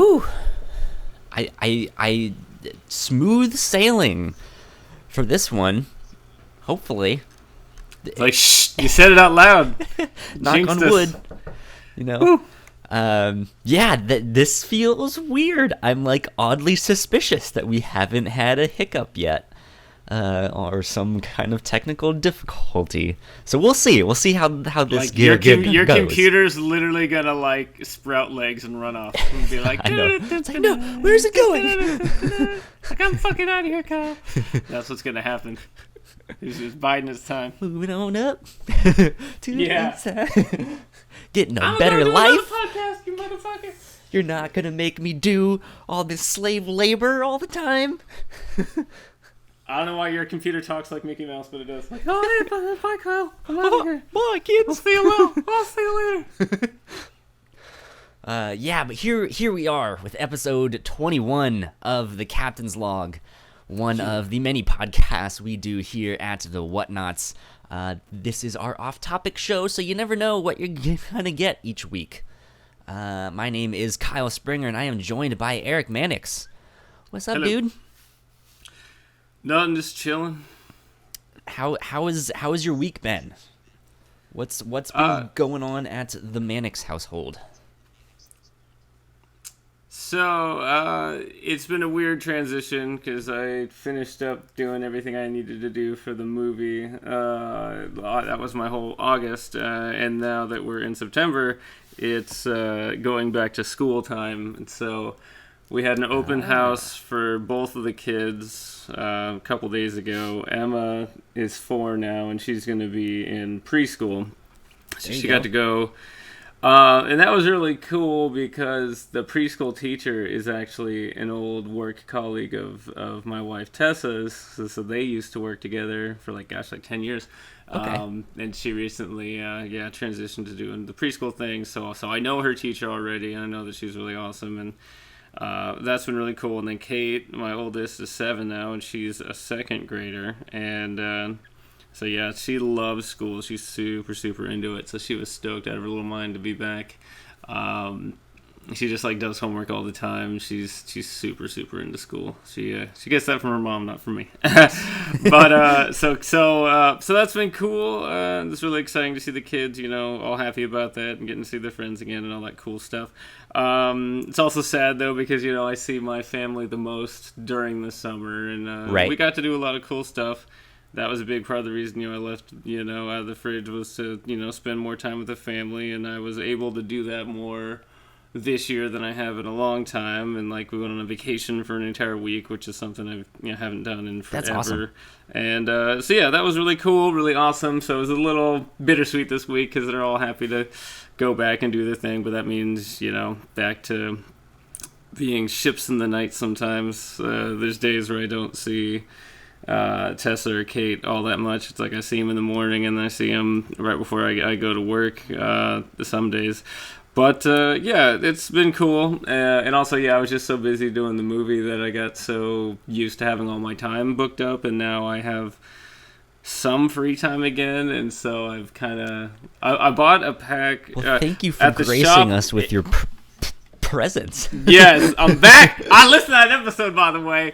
Whew. I smooth sailing for this one. Hopefully. It's like, shh, you said it out loud. Knock Jinxed on us. wood. You know? Yeah, this feels weird. I'm like oddly suspicious that we haven't had a hiccup yet. Or some kind of technical difficulty. So we'll see. We'll see how this like your goes. computer's literally gonna like sprout legs and run off and be like, I know. It's like, no, where's it going? Like, I'm fucking out of here, Kyle. That's what's gonna happen. He's just biding his time. Moving on up to the inside. Getting a better life. Podcast, you motherfucker. You're not gonna make me do all this slave labor all the time. I don't know why your computer talks like Mickey Mouse, but it does. Like, oh, hey, bye, Kyle. I'm out of here. Bye, kids. I'll see you later. I'll see you later. Yeah, but here we are with episode 21 of the Captain's Log, one of the many podcasts we do here at the Whatnauts. This is our off-topic show, so you never know what you're gonna get each week. My name is Kyle Springer, and I am joined by Eric Manix. What's up, Hello. dude? Nothing, just chilling. How is your week been? What's been going on at the Manix household? So, it's been a weird transition because I finished up doing everything I needed to do for the movie. That was my whole August, and now that we're in September, it's going back to school time. And so we had an open house for both of the kids a couple days ago. Emma is 4 now, and she's going to be in preschool. So she got to go. And that was really cool because the preschool teacher is actually an old work colleague of my wife Tessa's. So they used to work together for like 10 years. Okay. And she recently, transitioned to doing the preschool thing. So I know her teacher already, and I know that she's really awesome. And that's been really cool. And then Kate, my oldest, is 7 now, and she's a second grader. And so yeah, she loves school. She's super, super into it. So she was stoked out of her little mind to be back. She just like does homework all the time. She's super, super into school. She gets that from her mom, not from me. But so that's been cool. It's really exciting to see the kids, all happy about that and getting to see their friends again and all that cool stuff. It's also sad though because I see my family the most during the summer, and right. We got to do a lot of cool stuff. That was a big part of the reason I left out of the fridge was to spend more time with the family, and I was able to do that more this year than I have in a long time. And like we went on a vacation for an entire week, which is something I haven't done in forever. That's awesome. And so yeah, that was really cool, really awesome. So it was a little bittersweet this week because they're all happy to go back and do their thing, but that means back to being ships in the night sometimes. There's days where I don't see Tessa or Kate all that much. It's like I see them in the morning and I see them right before I go to work some days. But yeah, it's been cool. And also, yeah, I was just so busy doing the movie that I got so used to having all my time booked up, and now I have some free time again. And so I've kind of I bought a pack. Well, thank you for gracing us with your presence. Yes, I'm back. I listened to that episode, by the way.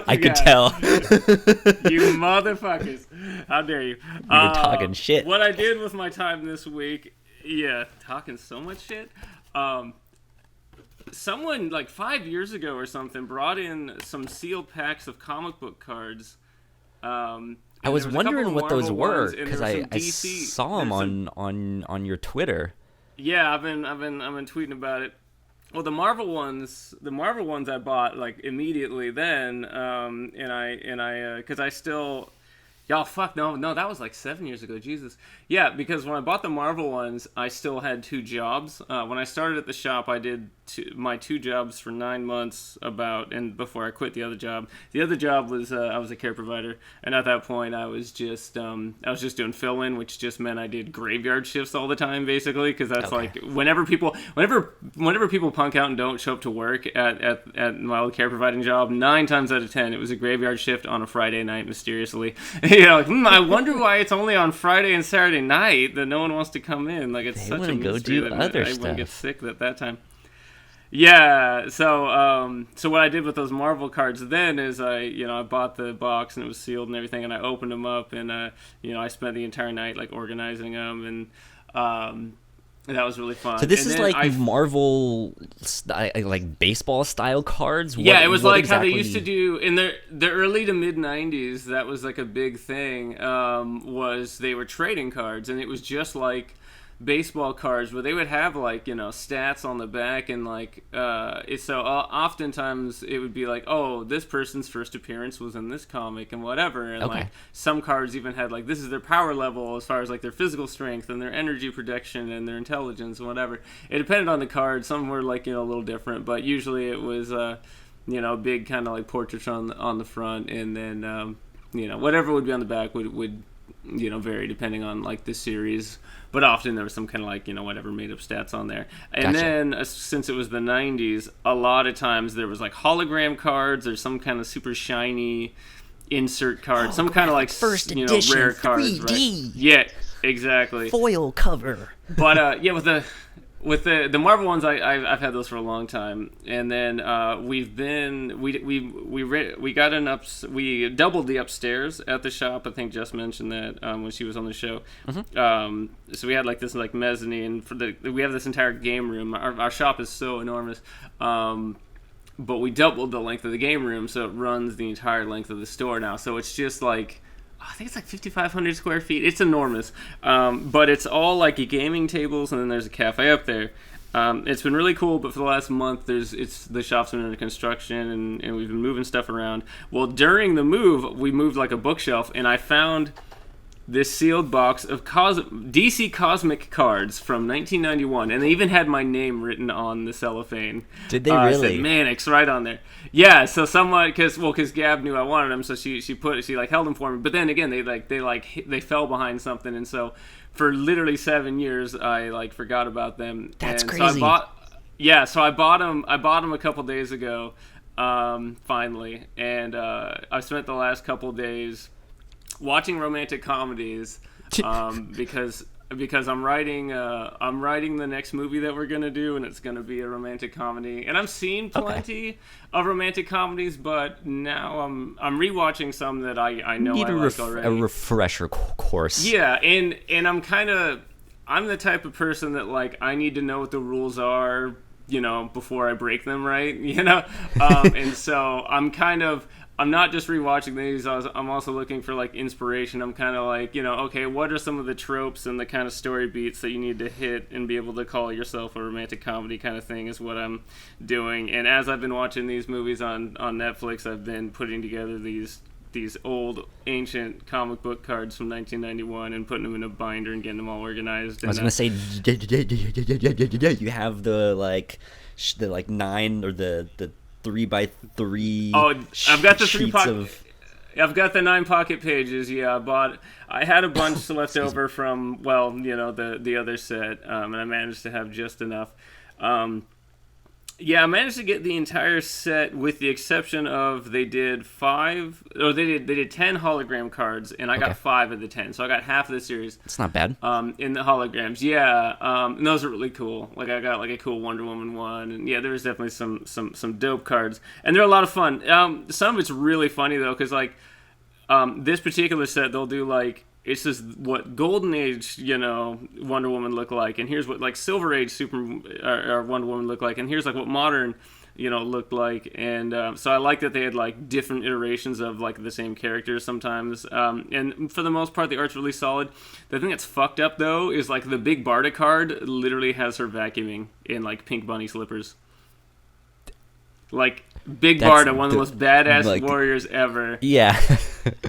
I could tell. You motherfuckers. How dare you? You were talking shit. What I did with my time this week, talking so much shit. Someone, like 5 years ago or something, brought in some sealed packs of comic book cards. I was wondering what those were, because I saw them on your Twitter. Yeah, I've been tweeting about it. Well, the Marvel ones I bought like immediately then, and I because I still, no, that was like 7 years ago, Jesus. Yeah, because when I bought the Marvel ones, I still had 2 jobs. When I started at the shop, I did my 2 jobs for 9 months and before I quit the other job. The other job was I was a care provider, and at that point I was just doing fill-in, which just meant I did graveyard shifts all the time, basically, because that's okay. Like whenever people punk out and don't show up to work at my old care providing job, 9 times out of 10 it was a graveyard shift on a Friday night, mysteriously. I wonder why it's only on Friday and Saturday night that no one wants to come in. Like, it's they such a go mystery do that other I stuff. wouldn't get sick at that time. Yeah, so what I did with those Marvel cards then is I bought the box and it was sealed and everything, and I opened them up, and I spent the entire night like organizing them, and that was really fun. So this And is then like Marvel, like baseball style cards. yeah, it was what like exactly? how they used to do in the early to mid '90s. That was like a big thing. Was they were trading cards, and it was just like baseball cards where they would have like stats on the back, and like oftentimes it would be like, oh, this person's first appearance was in this comic and whatever, and Okay. like some cards even had like this is their power level as far as like their physical strength and their energy protection and their intelligence and whatever. It depended on the card. Some were like a little different, but usually it was big kind of like portraits on the front, and then whatever would be on the back would vary depending on like the series, but often there was some kind of like whatever made up stats on there. And Gotcha. then since it was the 90s, a lot of times there was like hologram cards or some kind of super shiny insert card, some kind of like first edition rare cards, 3D. right? Yeah, exactly. Foil cover. But yeah, with the Marvel ones, I've had those for a long time, and then we doubled the upstairs at the shop. I think Jess mentioned that when she was on the show. So we had like this like mezzanine we have this entire game room. Our shop is so enormous, but we doubled the length of the game room, so it runs the entire length of the store now. So it's just like, I think it's like 5,500 square feet. It's enormous. But it's all like gaming tables, and then there's a cafe up there. It's been really cool, but for the last month, the shop's been under construction, and we've been moving stuff around. Well, during the move, we moved like a bookshelf, and I found this sealed box of DC Cosmic cards from 1991, and they even had my name written on the cellophane. Did they really? It said Manix right on there. Yeah, so someone because Gab knew I wanted them, so she like held them for me. But then again, they fell behind something, and so for literally 7 years, I like forgot about them. That's and crazy. So I bought them. I bought them a couple days ago, finally, and I spent the last couple days watching romantic comedies, because I'm writing the next movie that we're gonna do, and it's gonna be a romantic comedy. And I've seen plenty of romantic comedies, but now I'm rewatching some that I know Need I like already. a refresher course. Yeah, and I'm the type of person that like I need to know what the rules are, before I break them, right? And so I'm not just rewatching these. I'm also looking for like inspiration. I'm kind of like, okay, what are some of the tropes and the kind of story beats that you need to hit and be able to call yourself a romantic comedy kind of thing is what I'm doing. And as I've been watching these movies on Netflix, I've been putting together these old ancient comic book cards from 1991 and putting them in a binder and getting them all organized. I was gonna say, you have the 9 or the 3x3. Oh, I've got the sheets of. I've got the 9 pocket pages. Yeah, I had a bunch left over from the other set, and I managed to have just enough. Yeah, I managed to get the entire set with the exception of they did 10 hologram cards, and I got 5 of the 10, so I got half of the series. It's not bad. In the holograms, yeah, and those are really cool. Like I got like a cool Wonder Woman one, and yeah, there was definitely some dope cards, and they're a lot of fun. Some of it's really funny though, because like this particular set, they'll do like, it's just what Golden Age, Wonder Woman looked like, and here's what like Silver Age or Wonder Woman looked like, and here's like what modern, looked like, and so I like that they had like different iterations of like the same characters sometimes, and for the most part the art's really solid. The thing that's fucked up though is like the Big Barda card literally has her vacuuming in like pink bunny slippers. Like Big Barda, one of the most badass warriors ever. Yeah.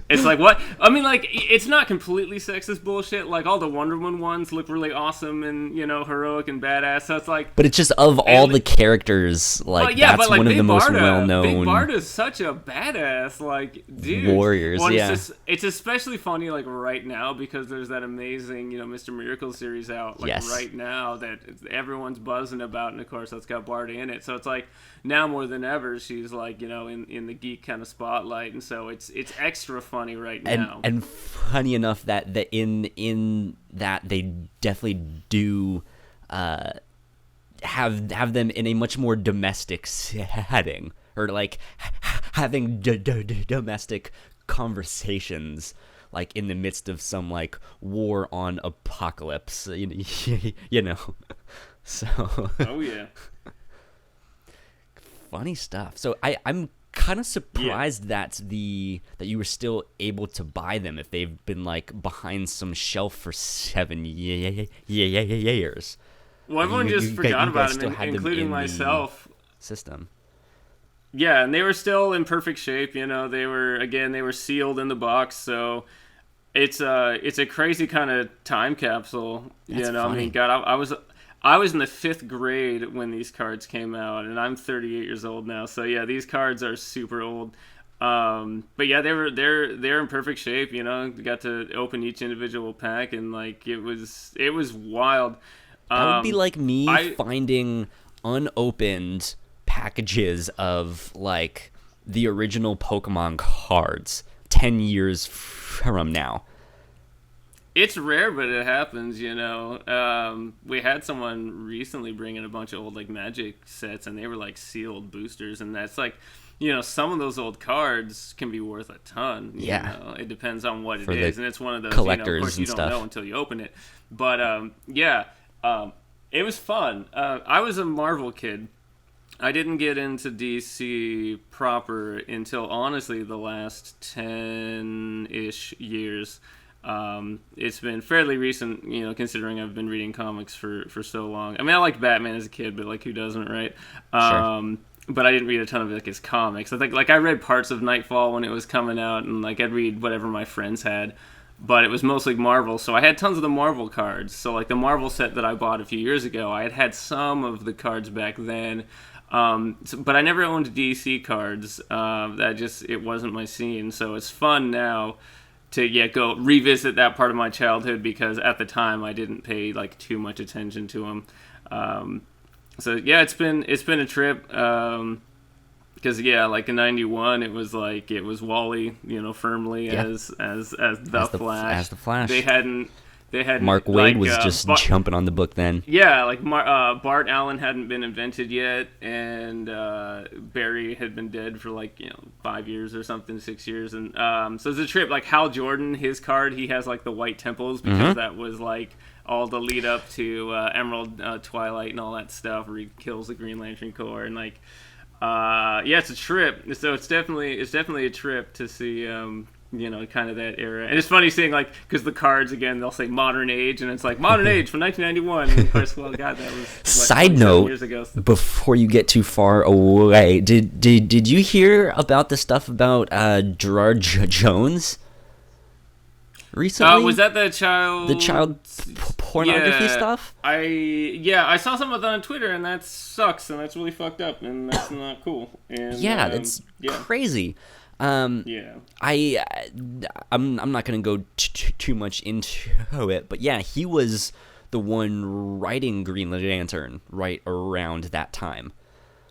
It's like, what? I mean, like, it's not completely sexist bullshit. Like, all the Wonder Woman ones look really awesome and, heroic and badass. So it's like... But it's just of all the characters, that's one of the most well-known... Big Barda's such a badass, like, dude. Warriors, yeah. It's especially funny, like, right now, because there's that amazing, Mr. Miracle series out, like, right now that everyone's buzzing about, and, of course, that's got Barda in it. So it's like, now more than ever, she's, like, in the geek kind of spotlight, and so it's extra funny right now. And funny enough that in that they definitely do have them in a much more domestic setting, or like having domestic conversations, like in the midst of some like war on apocalypse, you know. So Oh yeah. funny stuff. So I'm kind of surprised that you were still able to buy them if they've been like behind some shelf for 7 years. Well, everyone just forgot about them, including in myself. The system. Yeah, and they were still in perfect shape. They were sealed in the box, so it's a crazy kind of time capsule. That's funny. I mean, God, I was in the 5th grade when these cards came out, and I'm 38 years old now. So yeah, these cards are super old. But yeah, they're in perfect shape. We got to open each individual pack, and like it was wild. That would be like me finding unopened packages of like the original Pokemon cards 10 years from now. It's rare, but it happens, We had someone recently bring in a bunch of old like Magic sets, and they were like sealed boosters, and that's like, some of those old cards can be worth a ton. Yeah. It depends on what For it is, and it's one of those collectors of course, you and don't stuff. know until you open it. But it was fun. I was a Marvel kid. I didn't get into DC proper until honestly the last 10-ish years. It's been fairly recent, considering I've been reading comics for so long. I mean, I liked Batman as a kid, but like, who doesn't, right? Sure. But I didn't read a ton of like his comics. I think like I read parts of Nightfall when it was coming out, and like I'd read whatever my friends had, but it was mostly Marvel. So I had tons of the Marvel cards. So like the Marvel set that I bought a few years ago, I had some of the cards back then. But I never owned DC cards. It wasn't my scene. So it's fun now to go revisit that part of my childhood, because at the time I didn't pay like too much attention to them. So yeah, it's been a trip. Because like in '91, it was Wally, firmly as the Flash. As the Flash. They hadn't. Mark Waid was just jumping on the book then. Yeah, like Bart Allen hadn't been invented yet, and Barry had been dead for 5 years or something, 6 years, and so it's a trip. Like Hal Jordan, his card, he has like the white temples, because that was like all the lead up to Emerald Twilight and all that stuff, where he kills the Green Lantern Corps, and like it's a trip. So it's definitely a trip to see. Kind of that era. And it's funny seeing, like, because the cards, again, they'll say modern age, and it's like, modern age from 1991. And of course, well, God, that was Side note, years ago. before you get too far away, did you hear about the stuff about Gerard Jones recently? Was that the child pornography stuff? I saw some of that on Twitter, and that sucks, and that's really fucked up, and that's not cool. And that's crazy. I'm not gonna go too much into it, but yeah, he was the one writing Green Lantern right around that time.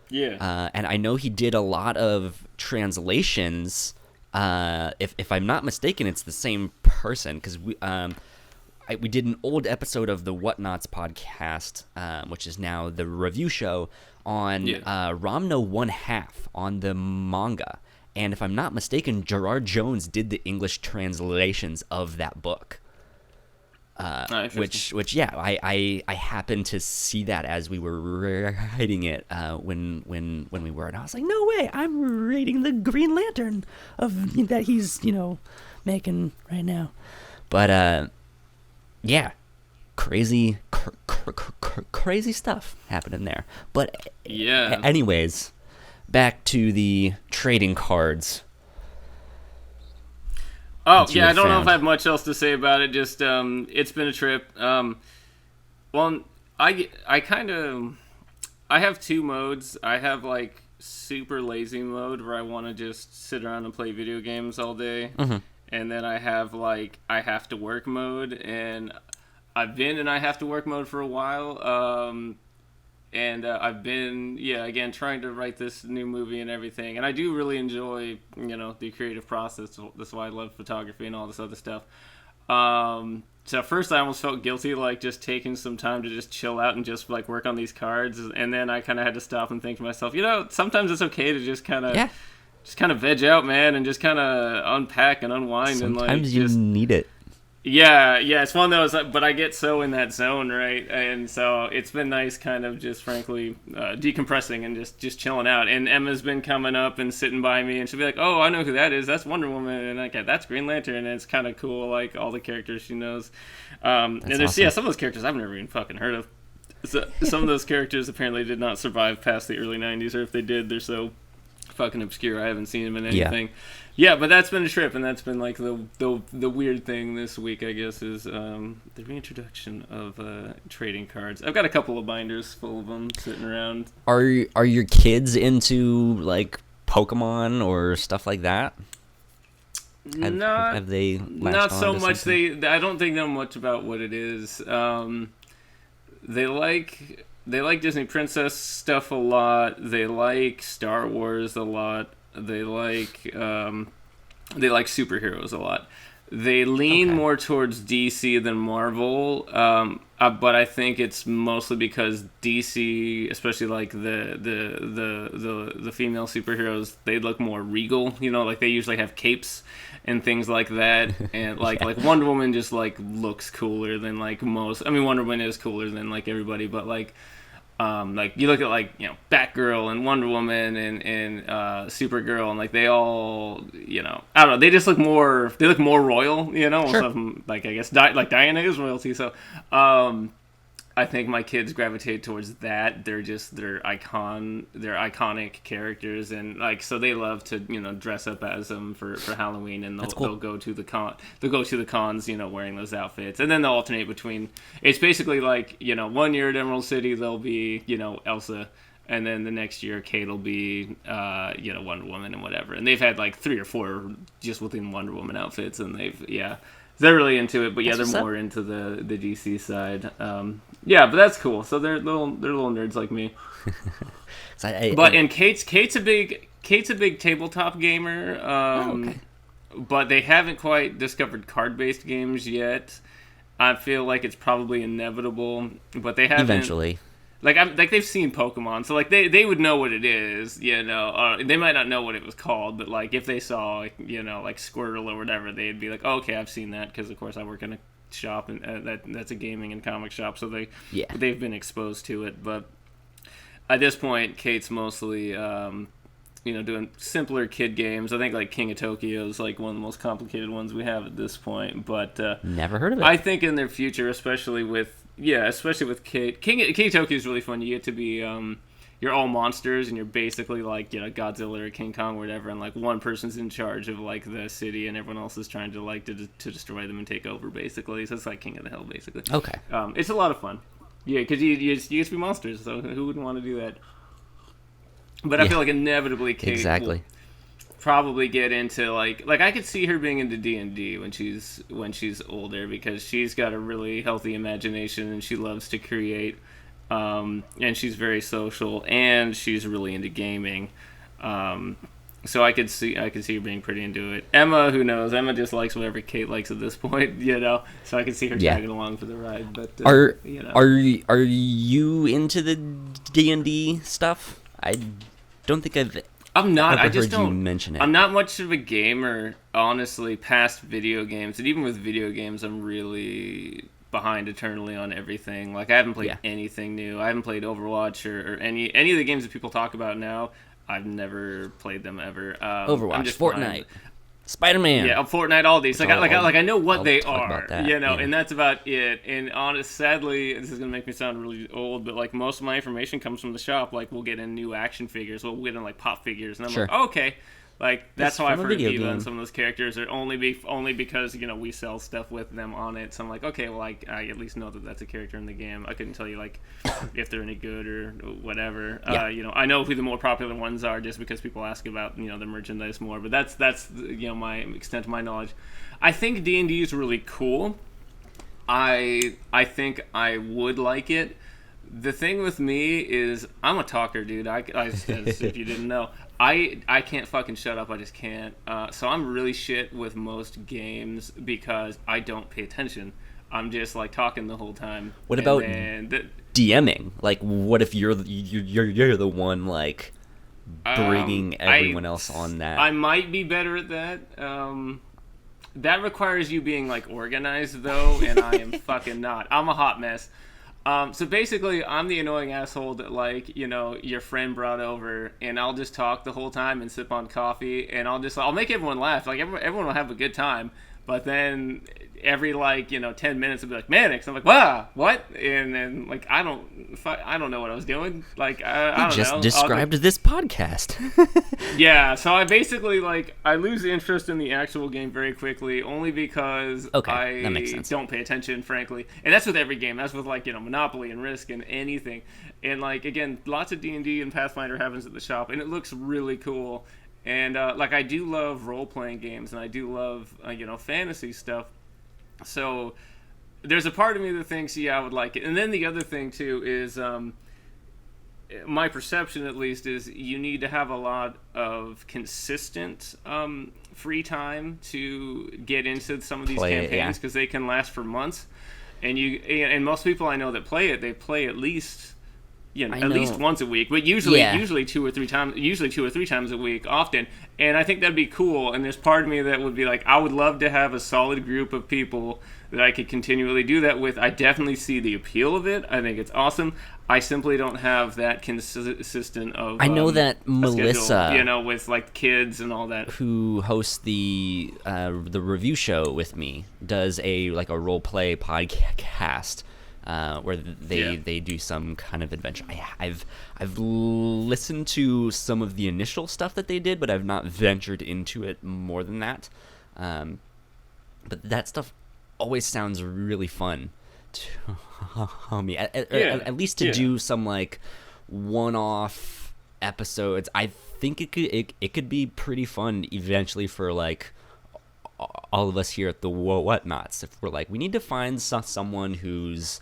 Yeah. And I know he did a lot of translations. If I'm not mistaken, it's the same person, because we did an old episode of the Whatnauts podcast, which is now the review show, on Ramno 1/2 on the manga. And if I'm not mistaken, Gerard Jones did the English translations of that book. Which I happened to see that as we were writing it when we were, and I was like, no way, I'm reading the Green Lantern that he's making right now. But crazy stuff happening there. But anyways. Back to the trading cards. Oh, yeah, I don't know if I have much else to say about it. Just, it's been a trip. Well, I have two modes. I have, like, super lazy mode, where I want to just sit around and play video games all day. Mm-hmm. And then I have, like, I have to work mode, and I've been in I have to work mode for a while. And I've been, again, trying to write this new movie and everything. And I do really enjoy, the creative process. That's why I love photography and all this other stuff. So at first I almost felt guilty, like just taking some time to just chill out and just like work on these cards, and then I kind of had to stop and think to myself, sometimes it's okay to just kind of veg out, man, and just kind of unpack and unwind. Sometimes and you need it. Yeah, it's one of those, but I get so in that zone, right? And so it's been nice kind of just frankly decompressing and just chilling out. And Emma's been coming up and sitting by me, and she'll be like, oh, I know who that is. That's Wonder Woman. And like, that's Green Lantern. And it's kind of cool, like all the characters she knows. And there's, awesome. some of those characters I've never even fucking heard of. So, some of those characters apparently did not survive past the early 90s, or if they did, they're so fucking obscure I haven't seen them in anything. Yeah, but that's been a trip, and that's been like the weird thing this week, I guess, is the reintroduction of trading cards. I've got a couple of binders full of them sitting around. Are your kids into like Pokemon or stuff like that? Have they not so much. Something? I don't think know much about what it is. They like Disney princess stuff a lot. They like Star Wars a lot. They like superheroes a lot. They lean more towards DC than Marvel, but I think it's mostly because DC, especially like the female superheroes, they look more regal. Like they usually have capes and things like that, and like Wonder Woman just like looks cooler than like most. I mean, Wonder Woman is cooler than like everybody, but like you look at Batgirl and Wonder Woman and Supergirl, and like they all I don't know, they just look more royal, Sure. Most of them, like I guess like Diana is royalty, so I think my kids gravitate towards that. They're iconic characters, and like so they love to dress up as them for Halloween, and they'll go to the cons wearing those outfits, and then they'll alternate between. It's basically like 1 year at Emerald City they'll be Elsa, and then the next year Kate will be Wonder Woman and whatever, and they've had like 3 or 4 just within Wonder Woman outfits, and they're really into it, but they're more into the DC side. But that's cool. So they're little nerds like me. Kate's a big tabletop gamer. But they haven't quite discovered card-based games yet. I feel like it's probably inevitable, but they haven't. Eventually. Like they've seen Pokemon, so like they would know what it is, they might not know what it was called, but like if they saw like Squirtle or whatever, they'd be like, oh, okay, I've seen that, because of course I work in a shop, and that's a gaming and comic shop, so they've been exposed to it. But at this point, Kate's mostly doing simpler kid games. I think like King of Tokyo is like one of the most complicated ones we have at this point, but never heard of it. I think in their future, especially with Kate, King of Tokyo is really fun. You get to be you're all monsters, and you're basically like Godzilla or King Kong or whatever, and like one person's in charge of like the city, and everyone else is trying to like to destroy them and take over, basically. So it's like King of the Hill, basically. Okay. It's a lot of fun. Yeah, because you get to be monsters, so who wouldn't want to do that? But I feel like inevitably Kate will probably get into like I could see her being into D&D when she's older, because she's got a really healthy imagination and she loves to create, and she's very social, and she's really into gaming, so I could see her being pretty into it. Emma, who knows? Emma just likes whatever Kate likes at this point, so I could see her tagging along for the ride. But are you into the D&D stuff? I don't think I'm not. I just heard don't you mention it. I'm not much of a gamer, honestly. Past video games, and even with video games, I'm really behind eternally on everything. Like I haven't played anything new. I haven't played Overwatch or any of the games that people talk about now. I've never played them ever. Overwatch, Fortnite, Spider-Man. Yeah, Fortnite, all these. Like I know what they are, that, and that's about it. And sadly, this is gonna make me sound really old, but like most of my information comes from the shop. Like we'll get in new action figures, we'll get in like pop figures, and I'm like, oh, okay. Like that's how I've heard of Eva and some of those characters are only because we sell stuff with them on it. So I'm like, okay, well I at least know that that's a character in the game. I couldn't tell you like if they're any good or whatever. I know who the more popular ones are just because people ask about the merchandise more. But that's my extent of my knowledge. I think D&D is really cool. I think I would like it. The thing with me is I'm a talker, dude. I as if you didn't know. I can't fucking shut up. I just can't. So I'm really shit with most games because I don't pay attention. I'm just like talking the whole time. What And about then DMing? Like, what if you're the one like bringing everyone else on that? I might be better at that. That requires you being like organized though, and I am fucking not. I'm a hot mess. So basically, I'm the annoying asshole that, like, you know, your friend brought over, and I'll just talk the whole time and sip on coffee, and I'll make everyone laugh. Like, everyone will have a good time, but then every, like, you know, 10 minutes I'll be like, Manix. I'm like, wow, what? And then, like, I don't know what I was doing. Like, I don't know. You just described this podcast. Yeah, so I basically, like, I lose interest in the actual game very quickly, only because that makes I sense. don't pay attention, frankly. And that's with every game. That's with, like, you know, Monopoly and Risk and anything. And, like, again, lots of D&D and Pathfinder happens at the shop, and it looks really cool. And, like, I do love role-playing games, and I do love, you know, fantasy stuff. So there's a part of me that thinks, yeah, I would like it. And then the other thing, too, is... my perception, at least, is you need to have a lot of consistent free time to get into some of these campaigns, because they can last for months. And most people I know that play it, they play at least, you know, at least once a week, but usually two or three times a week, often. And I think that'd be cool. And there's part of me that would be like, I would love to have a solid group of people that I could continually do that with. I definitely see the appeal of it. I think it's awesome. I simply don't have that consistent of. I know that Melissa, schedule, you know, with like kids and all that, who hosts the review show with me, does a role play podcast where they do some kind of adventure. I've listened to some of the initial stuff that they did, but I've not ventured into it more than that. But that stuff always sounds really fun to me. At least to do some like one-off episodes. I think it could be pretty fun eventually for like all of us here at the Whatnauts. If we're like, we need to find someone who's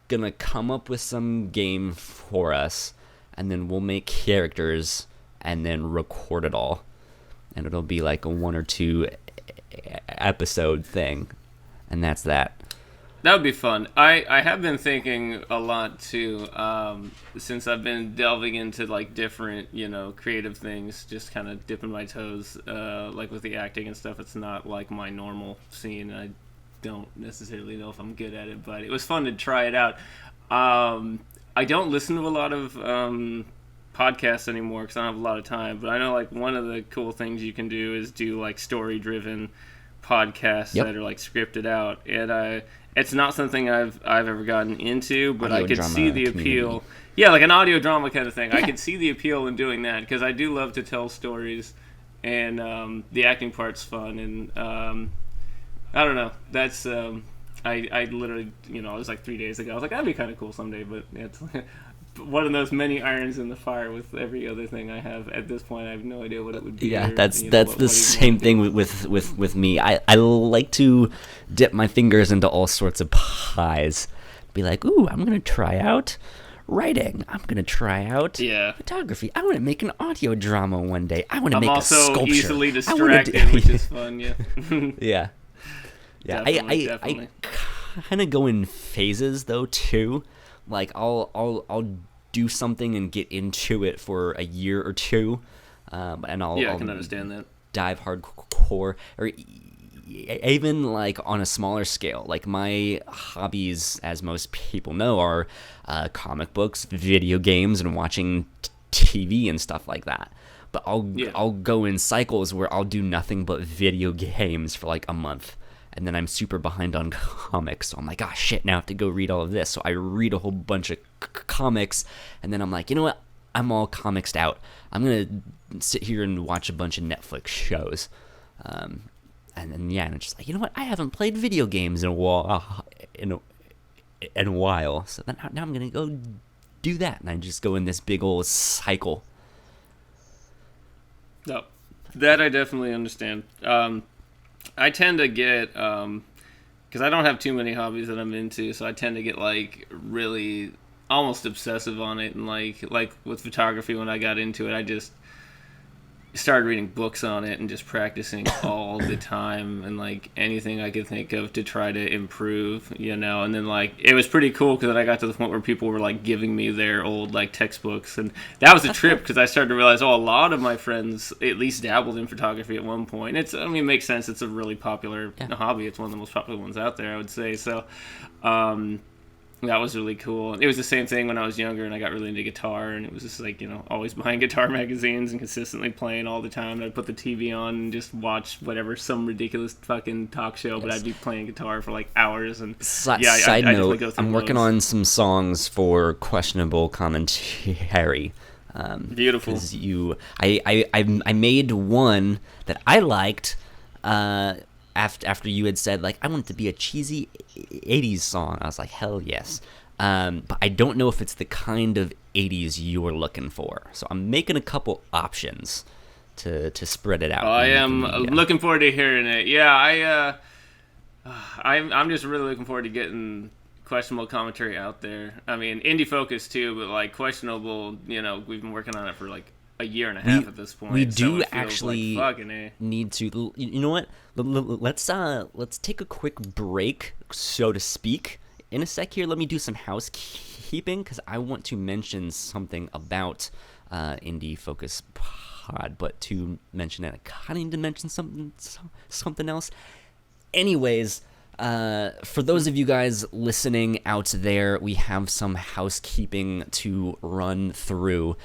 gonna come up with some game for us, and then we'll make characters and then record it all, and it'll be like a 1 or 2 episode thing, and that's that. That would be fun. I have been thinking a lot too, since I've been delving into like different, you know, creative things, just kind of dipping my toes, like with the acting and stuff. It's not like my normal scene. I don't necessarily know if I'm good at it, but it was fun to try it out. I don't listen to a lot of podcasts anymore because I don't have a lot of time, but I know like one of the cool things you can do is do like story-driven podcasts that are like scripted out, and it's not something I've ever gotten into, but I could see the appeal. Yeah, like an audio drama kind of thing. Yeah. I could see the appeal in doing that because I do love to tell stories, and the acting part's fun, and I don't know. That's I literally, you know, it was like 3 days ago. I was like, that'd be kind of cool someday, but it's one of those many irons in the fire with every other thing I have. At this point, I have no idea what it would be. Yeah, that's the same thing with me. I like to dip my fingers into all sorts of pies. Be like, ooh, I'm gonna try out writing. I'm gonna try out photography. I want to make an audio drama one day. I want to make a sculpture. I'm also easily distracted, which is fun. Yeah. Yeah. Yeah. Definitely. I kind of go in phases though too. Like I'll do something and get into it for a year or two, and I can understand that. Dive hardcore, or even like on a smaller scale. Like my hobbies, as most people know, are comic books, video games, and watching TV and stuff like that. But I'll go in cycles where I'll do nothing but video games for like a month. And then I'm super behind on comics, so I'm like, ah, shit, now I have to go read all of this. So I read a whole bunch of comics, and then I'm like, you know what? I'm all comicsed out. I'm going to sit here and watch a bunch of Netflix shows. And then, and it's just like, you know what? I haven't played video games in a while. So then now I'm going to go do that. And I just go in this big old cycle. No, that I definitely understand. I tend to get, because I don't have too many hobbies that I'm into, so I tend to get like really almost obsessive on it, and like with photography when I got into it, started reading books on it and just practicing all the time, and like anything I could think of to try to improve, and then like it was pretty cool because then I got to the point where people were like giving me their old like textbooks, and that was a trip because I started to realize, a lot of my friends at least dabbled in photography at one point. It makes sense. It's a really popular hobby. It's one of the most popular ones out there, I would say. So that was really cool. It was the same thing when I was younger and I got really into guitar, and it was just like, always buying guitar magazines and consistently playing all the time. And I'd put the TV on and just watch some ridiculous fucking talk show, but I'd be playing guitar for like hours. And Side note, I'm working on some songs for Questionable Commentary. Beautiful. I made one that I liked, after you had said, like, I want it to be a cheesy 80s song. I was like, hell yes. But I don't know if it's the kind of 80s you were looking for. So I'm making a couple options to spread it out. I am looking forward to hearing it. Yeah, I'm just really looking forward to getting Questionable Commentary out there. I mean, indie focus too, but like Questionable, we've been working on it for like a year and a half at this point. We do actually need to. You know what? Let's take a quick break, so to speak. In a sec here, let me do some housekeeping because I want to mention something about Indie Focus Pod. But to mention it, I kind of need to mention something else. Anyways. For those of you guys listening out there, we have some housekeeping to run through.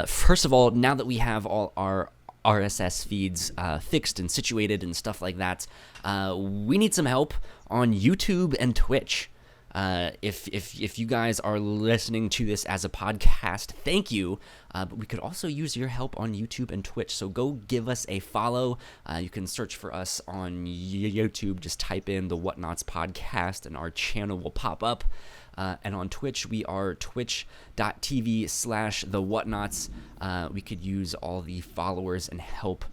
First of all, now that we have all our RSS feeds fixed and situated and stuff like that, we need some help on YouTube and Twitch. If you guys are listening to this as a podcast, thank you. But we could also use your help on YouTube and Twitch. So go give us a follow. You can search for us on YouTube. Just type in the Whatnauts podcast and our channel will pop up. And on Twitch, we are twitch.tv/the Whatnauts. We could use all the followers and help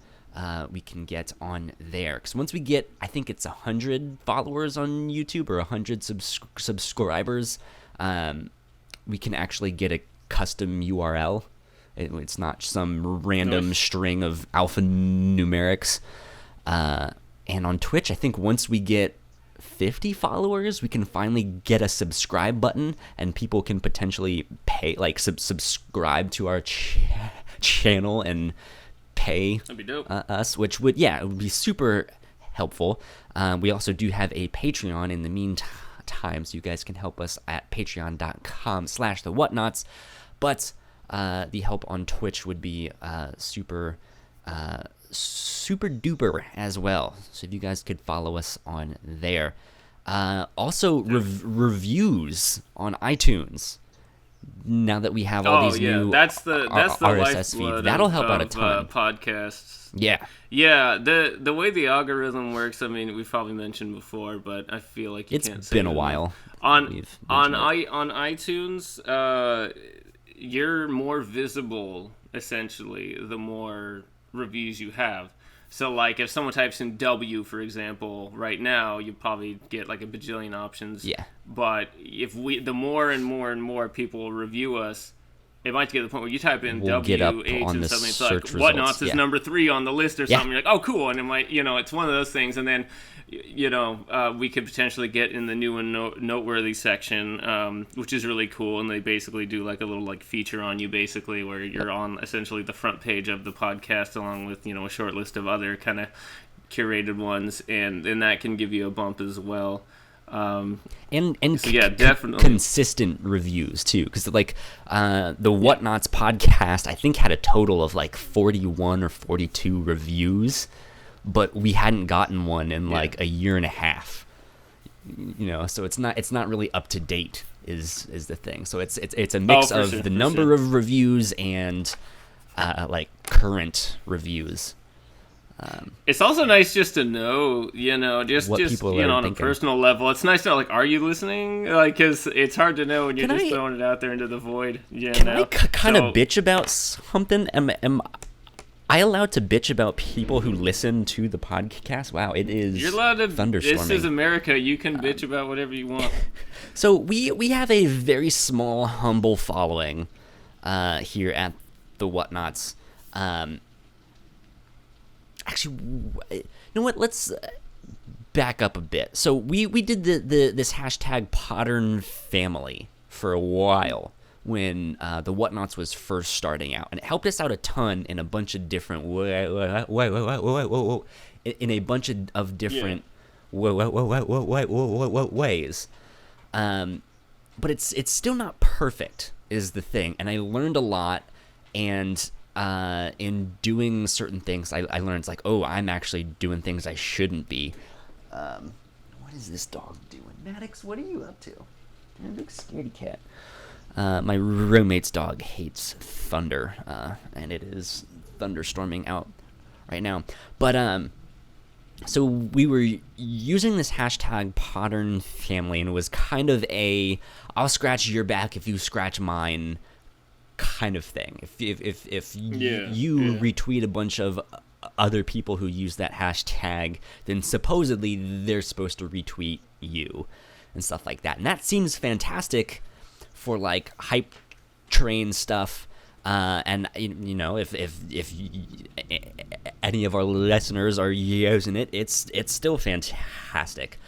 we can get on there, because once we get, I think it's 100 followers on YouTube or 100 subscribers, we can actually get a custom URL. It's not some random string of alphanumerics. And on Twitch, I think once we get 50 followers, we can finally get a subscribe button, and people can potentially pay, like subscribe to our channel and pay us, which would be super helpful. We also do have a Patreon in the meantime, so you guys can help us at patreon.com/the Whatnauts. But the help on Twitch would be super duper as well. So if you guys could follow us on there. Also reviews on iTunes. Now that we have all these new that's the RSS feeds, that'll help out a ton. Podcasts. Yeah. The way the algorithm works, I mean, we've probably mentioned before, but I feel like you can't say it's been a while. On iTunes, you're more visible essentially the more reviews you have. So, like, if someone types in W, for example, right now, you probably get, like, a bajillion options. Yeah. But if the more and more and more people review us, it might get to the point where you type in W, H, and suddenly it's like, Whatnauts is number 3 on the list or something. You're like, oh, cool. And it might, it's one of those things. And then, we could potentially get in the new and noteworthy section, which is really cool. And they basically do like a little like feature on you, basically, where you're on essentially the front page of the podcast, along with a short list of other kind of curated ones, and that can give you a bump as well. And definitely consistent reviews too, because like the Whatnauts podcast, I think, had a total of like 41 or 42 reviews. But we hadn't gotten one in like a year and a half, so it's not really up to date is the thing. So it's a mix of the number of reviews and like current reviews. It's also nice just to know, just on a personal level. It's nice to know, like, are you listening? Like, because it's hard to know when you're throwing it out there into the void. Can I kind of bitch about something? Am I allowed to bitch about people who listen to the podcast? Wow, it is. You're allowed to. Thunderstorming. This is America. You can bitch about whatever you want. So we have a very small, humble following here at the Whatnauts. actually, you know what? Let's back up a bit. So we did this hashtag Podern Family for a while when the Whatnauts was first starting out, and it helped us out a ton in a bunch of different in a bunch of different ways. But it's still not perfect, is the thing. And I learned a lot, and in doing certain things, I learned it's like, oh, I'm actually doing things I shouldn't be. What is this dog doing? Manix, what are you up to? You're a big scaredy cat. My roommate's dog hates thunder, and it is thunderstorming out right now. But so we were using this hashtag Podern Family, and it was kind of a I'll scratch your back if you scratch mine kind of thing. If you retweet a bunch of other people who use that hashtag, then supposedly they're supposed to retweet you and stuff like that. And that seems fantastic for like hype train stuff. And you know, if any of our listeners are using it, it's still fantastic.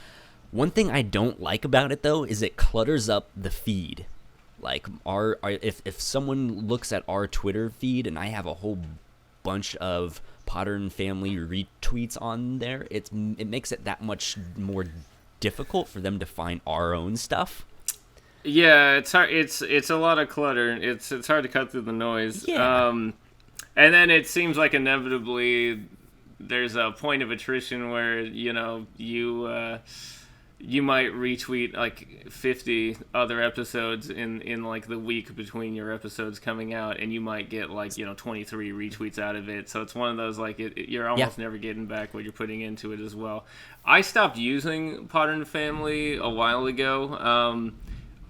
One thing I don't like about it though is it clutters up the feed. Like if someone looks at our Twitter feed and I have a whole bunch of Podern Family retweets on there, it makes it that much more difficult for them to find our own stuff. Yeah, it's hard. It's a lot of clutter. It's hard to cut through the noise. Yeah. And then it seems like inevitably there's a point of attrition where you might retweet like 50 other episodes in like the week between your episodes coming out, and you might get like 23 retweets out of it. So it's one of those like you're almost never getting back what you're putting into it as well. I stopped using Podern Family a while ago.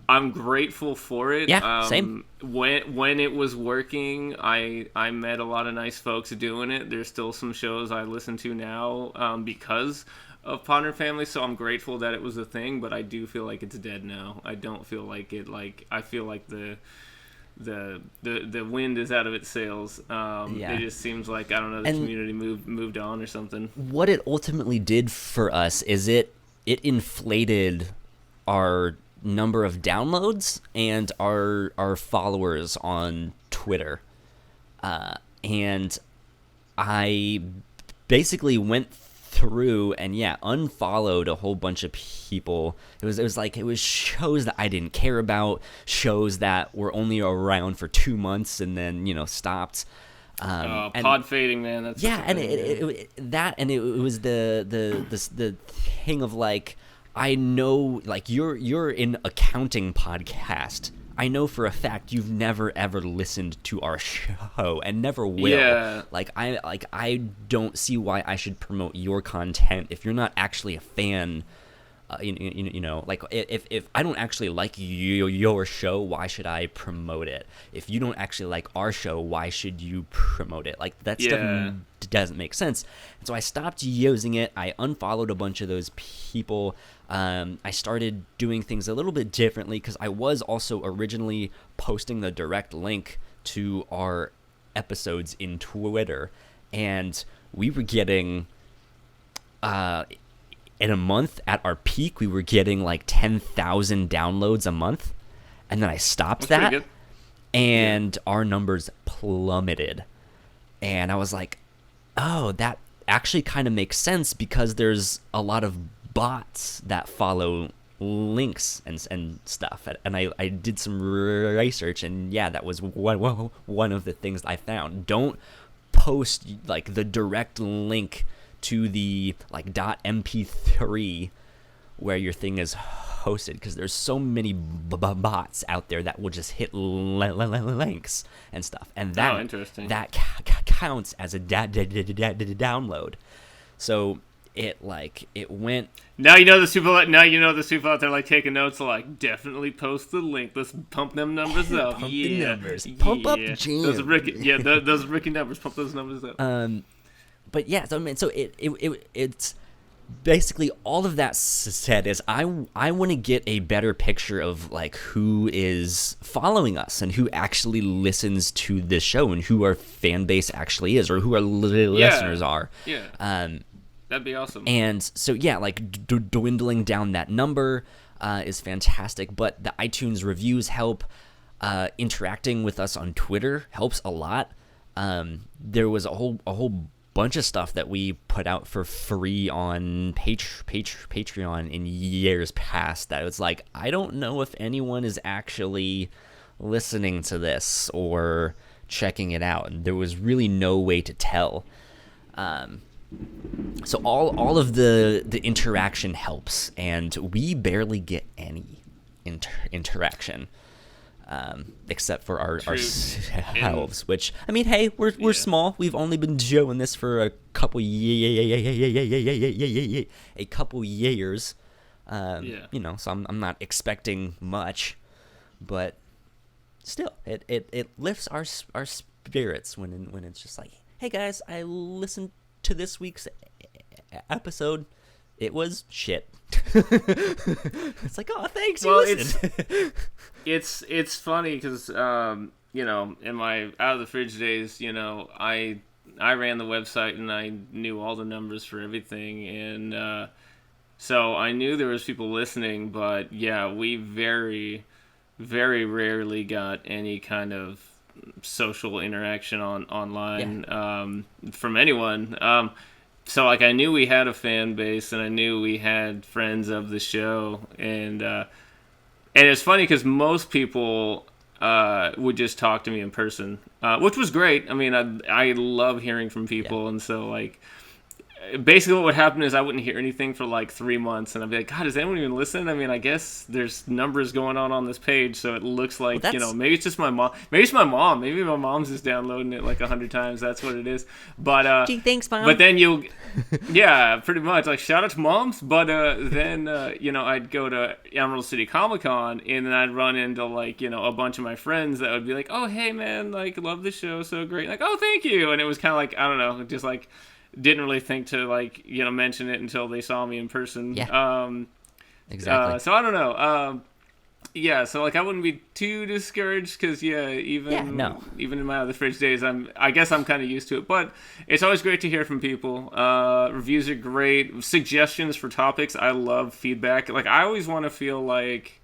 I'm grateful for it. Yeah, same. When it was working, I met a lot of nice folks doing it. There's still some shows I listen to now because of Podern Family, so I'm grateful that it was a thing, but I do feel like it's dead now. I don't feel like it. Like I feel like the wind is out of its sails. It just seems like, I don't know, the community moved on or something. What it ultimately did for us is it inflated our number of downloads and our followers on Twitter, and I basically went through and unfollowed a whole bunch of people. It was shows that I didn't care about, shows that were only around for 2 months and then stopped. Pod fading, man. That's and it was the thing of like, I know, like, you're an accounting podcast. I know for a fact you've never ever listened to our show and never will. Yeah. I don't see why I should promote your content if you're not actually a fan. Like if I don't actually like your show, why should I promote it? If you don't actually like our show, why should you promote it? Like, that stuff doesn't make sense. And so I stopped using it. I unfollowed a bunch of those people. I started doing things a little bit differently because I was also originally posting the direct link to our episodes in Twitter, and we were getting in a month at our peak, we were getting like 10,000 downloads a month, and then I stopped that, and our numbers plummeted. And I was like, oh, that actually kind of makes sense because there's a lot of bots that follow links and stuff. And I did some research, and that was one of the things I found. Don't post like the direct link to the like .mp3 where your thing is hosted, because there's so many bots out there that will just hit links and stuff, and that counts as a download. So it went. Now you know the people out there like taking notes, like, definitely post the link. Let's pump them numbers up. Pump the numbers. Pump up the jam. Those Ricky numbers. Pump those numbers up. But so I mean, so it's basically all of that said is I want to get a better picture of like who is following us and who actually listens to this show and who our fan base actually is, or who our listeners are. Yeah. That'd be awesome. And so yeah, like dwindling down that number is fantastic, but the iTunes reviews help. Interacting with us on Twitter helps a lot. There was a whole bunch of stuff that we put out for free on Patreon in years past that was like, I don't know if anyone is actually listening to this or checking it out. And there was really no way to tell. So all of the interaction helps, and we barely get any interaction. Except for ourselves, which, I mean, hey, we're small. We've only been doing this for a couple years. You know, so I'm not expecting much, but still, it lifts our spirits when it's just like, hey guys, I listened to this week's episode. It was shit. It's like, oh, thanks. Well, you listened. it's funny because you know, in my out of the fridge days, you know, I ran the website and I knew all the numbers for everything, and so I knew there was people listening. But yeah, we very, very rarely got any kind of social interaction online from anyone. So, like, I knew we had a fan base, and I knew we had friends of the show, and it's funny because most people would just talk to me in person, which was great. I mean, I love hearing from people, and so, like, basically what would happen is I wouldn't hear anything for, like, 3 months, and I'd be like, God, does anyone even listen? I mean, I guess there's numbers going on this page, so it looks like, you know, maybe it's just my mom. Maybe it's my mom. Maybe my mom's just downloading it, like, 100 times. That's what it is. But, gee, thanks, Mom. But then yeah, pretty much. Like, shout out to moms. But then, you know, I'd go to Emerald City Comic Con, and then I'd run into, like, you know, a bunch of my friends that would be like, oh, hey, man, like, love the show, so great. Like, oh, thank you. And it was kind of like, I don't know, just like, didn't really think to, like, you know, mention it until they saw me in person. Yeah. Exactly. So I don't know. Yeah, so, like, I wouldn't be too discouraged because, even in my other fridge days, I guess I'm kind of used to it. But it's always great to hear from people. Reviews are great. Suggestions for topics. I love feedback. Like, I always want to feel like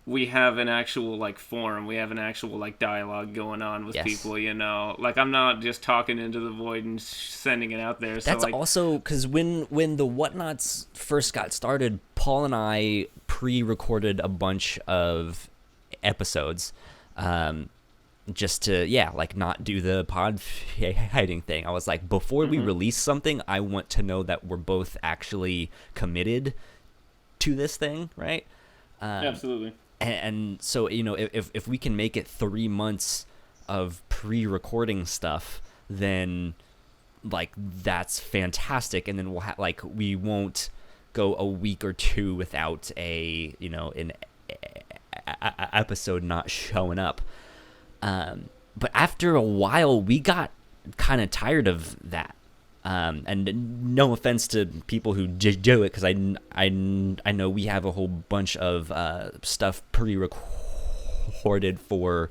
we have an actual, like, forum. We have an actual, like, dialogue going on with people, you know? Like, I'm not just talking into the void and sending it out there. That's so, like, also because when the Whatnauts first got started, Paul and I pre-recorded a bunch of episodes just to, like, not do the pod hiding thing. I was like, before we release something, I want to know that we're both actually committed to this thing, right? Absolutely. And so, you know, if we can make it 3 months of pre-recording stuff, then, like, that's fantastic. And then we'll like, we won't go a week or two without an episode not showing up. But after a while, we got kind of tired of that. And no offense to people who do it, because I know we have a whole bunch of stuff pre-recorded for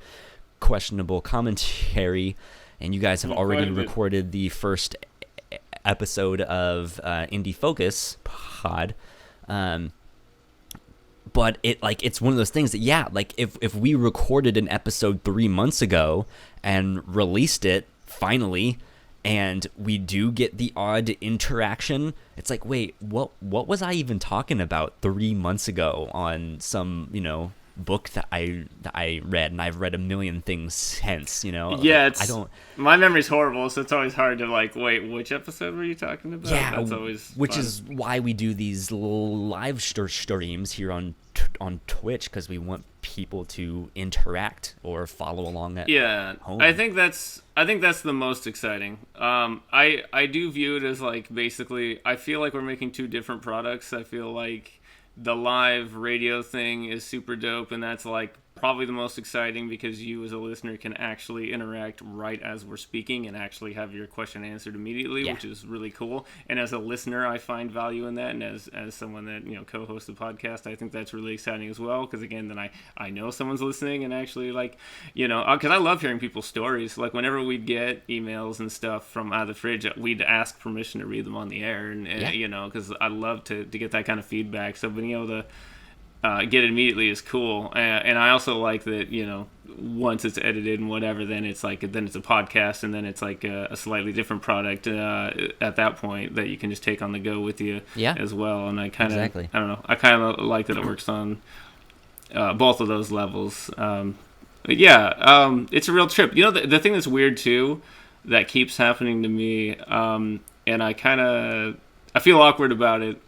questionable commentary, and you guys have already recorded the first episode of Indie Focus Pod. But it's one of those things that, like, if we recorded an episode 3 months ago and released it finally, and we do get the odd interaction, it's like, wait, what was I even talking about 3 months ago on some, you know, book that I read, and I've read a million things since, you know? Yeah, like, my memory's horrible, so it's always hard to, like, wait, which episode were you talking about? Yeah, that's always which fun. is why we do these live streams here on Twitch, because we want people to interact or follow along at home. I think that's the most exciting. I do view it as, like, basically, I feel like we're making two different products. I feel like the live radio thing is super dope, and that's, like, probably the most exciting because you as a listener can actually interact right as we're speaking and actually have your question answered immediately, which is really cool. And as a listener, I find value in that. And as someone that, co-hosts the podcast, I think that's really exciting as well. Because again, then I know someone's listening and actually because I love hearing people's stories. Like whenever we'd get emails and stuff from out of the fridge, we'd ask permission to read them on the air. And because I love to get that kind of feedback. So being able to get it immediately is cool, and I also like that once it's edited and whatever, then it's a podcast, and then it's like a slightly different product at that point that you can just take on the go with you as well. And I kind of I don't know, I kind of like that it works on both of those levels. It's a real trip. The thing that's weird too that keeps happening to me, and I feel awkward about it.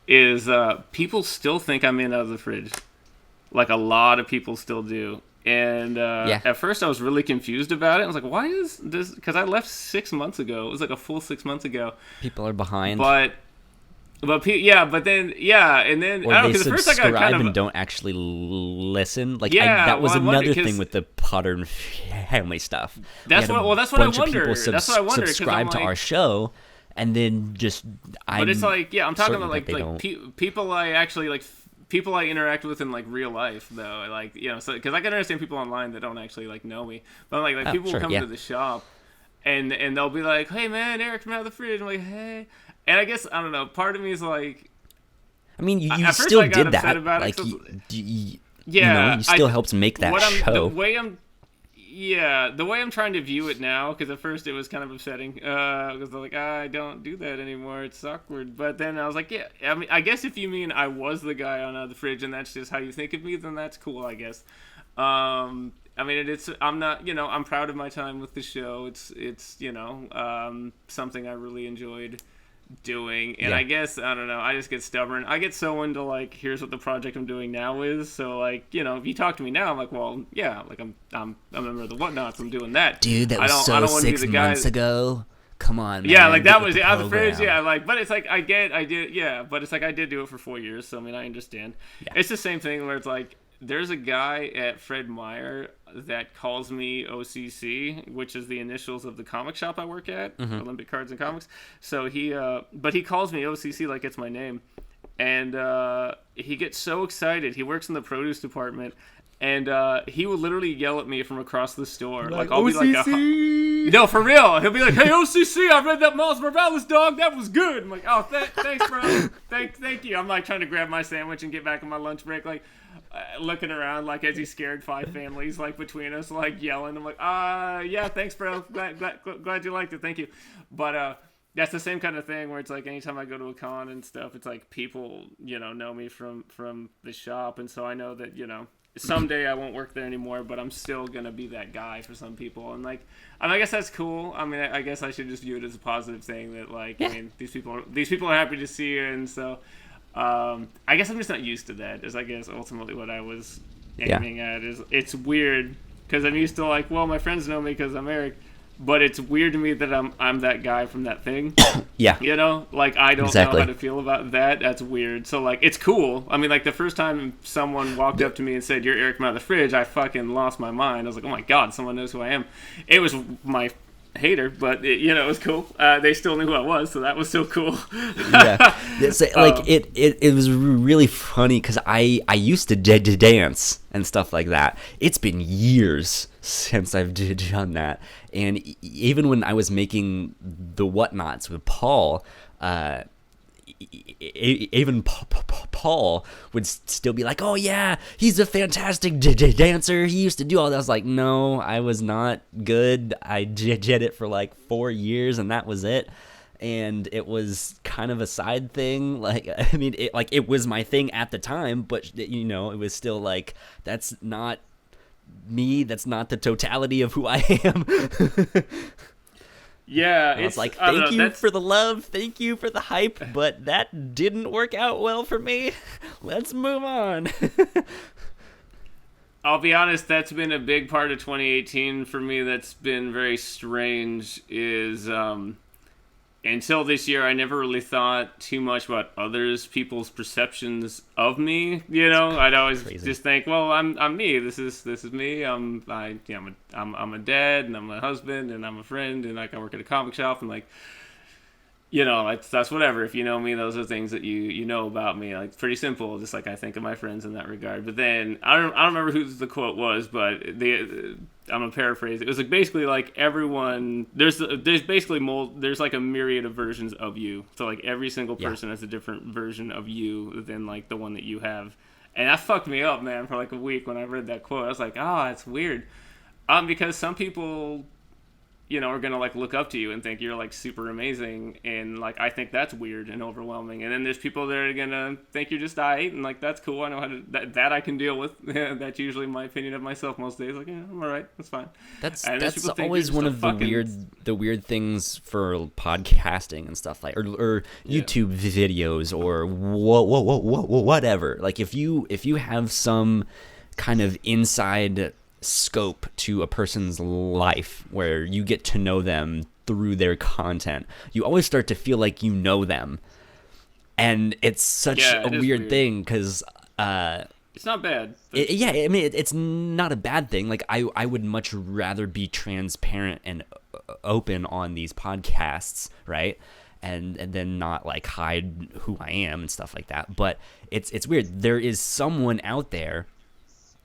Is people still think I'm in out of the fridge. Like a lot of people still do. And at first I was really confused about it. I was like, why is this? Because I left 6 months ago. It was like a full 6 months ago. People are behind. And then or they subscribe and don't actually listen. Like that was another thing with the Potter and Family stuff. That's what I wonder. That's what I wonder. Subscribe to our show. And then but it's like, I'm talking about people I actually people I interact with in real life though, so because I can understand people online that don't actually know me, but people will come to the shop, and they'll be like, hey man, Eric's out of the fridge. I'm like, hey, and I guess I don't know. Part of me is like, I mean, you still did that, you still helped make that show. The way I'm trying to view it now, because at first it was kind of upsetting, because I don't do that anymore. It's awkward. But then I was like, I mean, I guess if you mean I was the guy on the fridge and that's just how you think of me, then that's cool, I guess. I mean, I'm not, I'm proud of my time with the show. It's something I really enjoyed doing, and I guess I don't know, I just get stubborn. I get so into here's what the project I'm doing now is, so if you talk to me now, I'm like, well, I'm a member of the Whatnauts, I'm doing that, dude. That was so 6 months ago. Come on, man. That was out of the fridge. But it's I did, but it's I did do it for 4 years, so I mean, I understand. It's the same thing where it's there's a guy at Fred Meyer that calls me OCC, which is the initials of the comic shop I work at, Olympic Cards and Comics. So but he calls me OCC like it's my name. And he gets so excited. He works in the produce department. And he will literally yell at me from across the store. I'll OCC? be no, for real. He'll be like, hey, OCC, I read that Miles Morales dog. That was good. I'm like, oh, thanks, bro. Thank you. I'm trying to grab my sandwich and get back on my lunch break. Looking around as he scared 5 families between us, yelling. I'm like, yeah, thanks, bro. Glad you liked it. Thank you. But that's the same kind of thing where it's anytime I go to a con and stuff, it's people know me from the shop, and so I know that someday I won't work there anymore, but I'm still gonna be that guy for some people, and I guess that's cool. I mean, I guess I should just view it as a positive thing that I mean, these people are happy to see you, and so. I guess I'm just not used to that, is I guess ultimately what I was aiming at. Is it's weird because I'm used to well, my friends know me because I'm Eric, but it's weird to me that I'm that guy from that thing. I don't know how to feel about that. That's weird. So it's cool. I mean, the first time someone walked up to me and said, you're Eric from out of the fridge, I fucking lost my mind. I was like, oh my god, someone knows who I am. It was my hater, but it was cool. They still knew who I was, so that was so cool. It was really funny because I used to dance and stuff like that. It's been years since I've done that, and even when I was making the Whatnauts with Paul, even Paul would still be like, oh yeah, he's a fantastic dancer, he used to do all that. I was like, no, I was not good. I did it for 4 years and that was it, and it was kind of a side thing. I mean, it was my thing at the time, but it was still that's not me, that's not the totality of who I am. Yeah, I was thank you for the love, thank you for the hype, but that didn't work out well for me. Let's move on. I'll be honest, that's been a big part of 2018 for me that's been very strange, is until this year, I never really thought too much about people's perceptions of me. You know, I'd always just think, well, I'm me. This is me. I'm a dad, and I'm a husband, and I'm a friend, and like I work at a comic shop, and like, you know, that's whatever. If you know me, those are things that you know about me. Like, pretty simple. Just like I think of my friends in that regard. But then I don't remember who the quote was, but I'm gonna paraphrase. It was like basically like everyone there's basically there's like a myriad of versions of you. So like every single person has a different version of you than like the one that you have. And that fucked me up, man, for like a week when I read that quote. I was like, it's weird. Because some people, you know, are gonna like look up to you and think you're like super amazing, and like I think that's weird and overwhelming. And then there's people that are gonna think you're just aight, and like that's cool. I know how to that I can deal with. That's usually my opinion of myself most days. Like, yeah, I'm alright, that's fine. That's always one of the weird things for podcasting and stuff like, or YouTube videos or whatever. Like if you have some kind of inside scope to a person's life where you get to know them through their content, you always start to feel like you know them, and it's such a weird thing because it's not bad. I mean it's not a bad thing. Like I would much rather be transparent and open on these podcasts, right? And then not like hide who I am and stuff like that. But it's weird. There is someone out there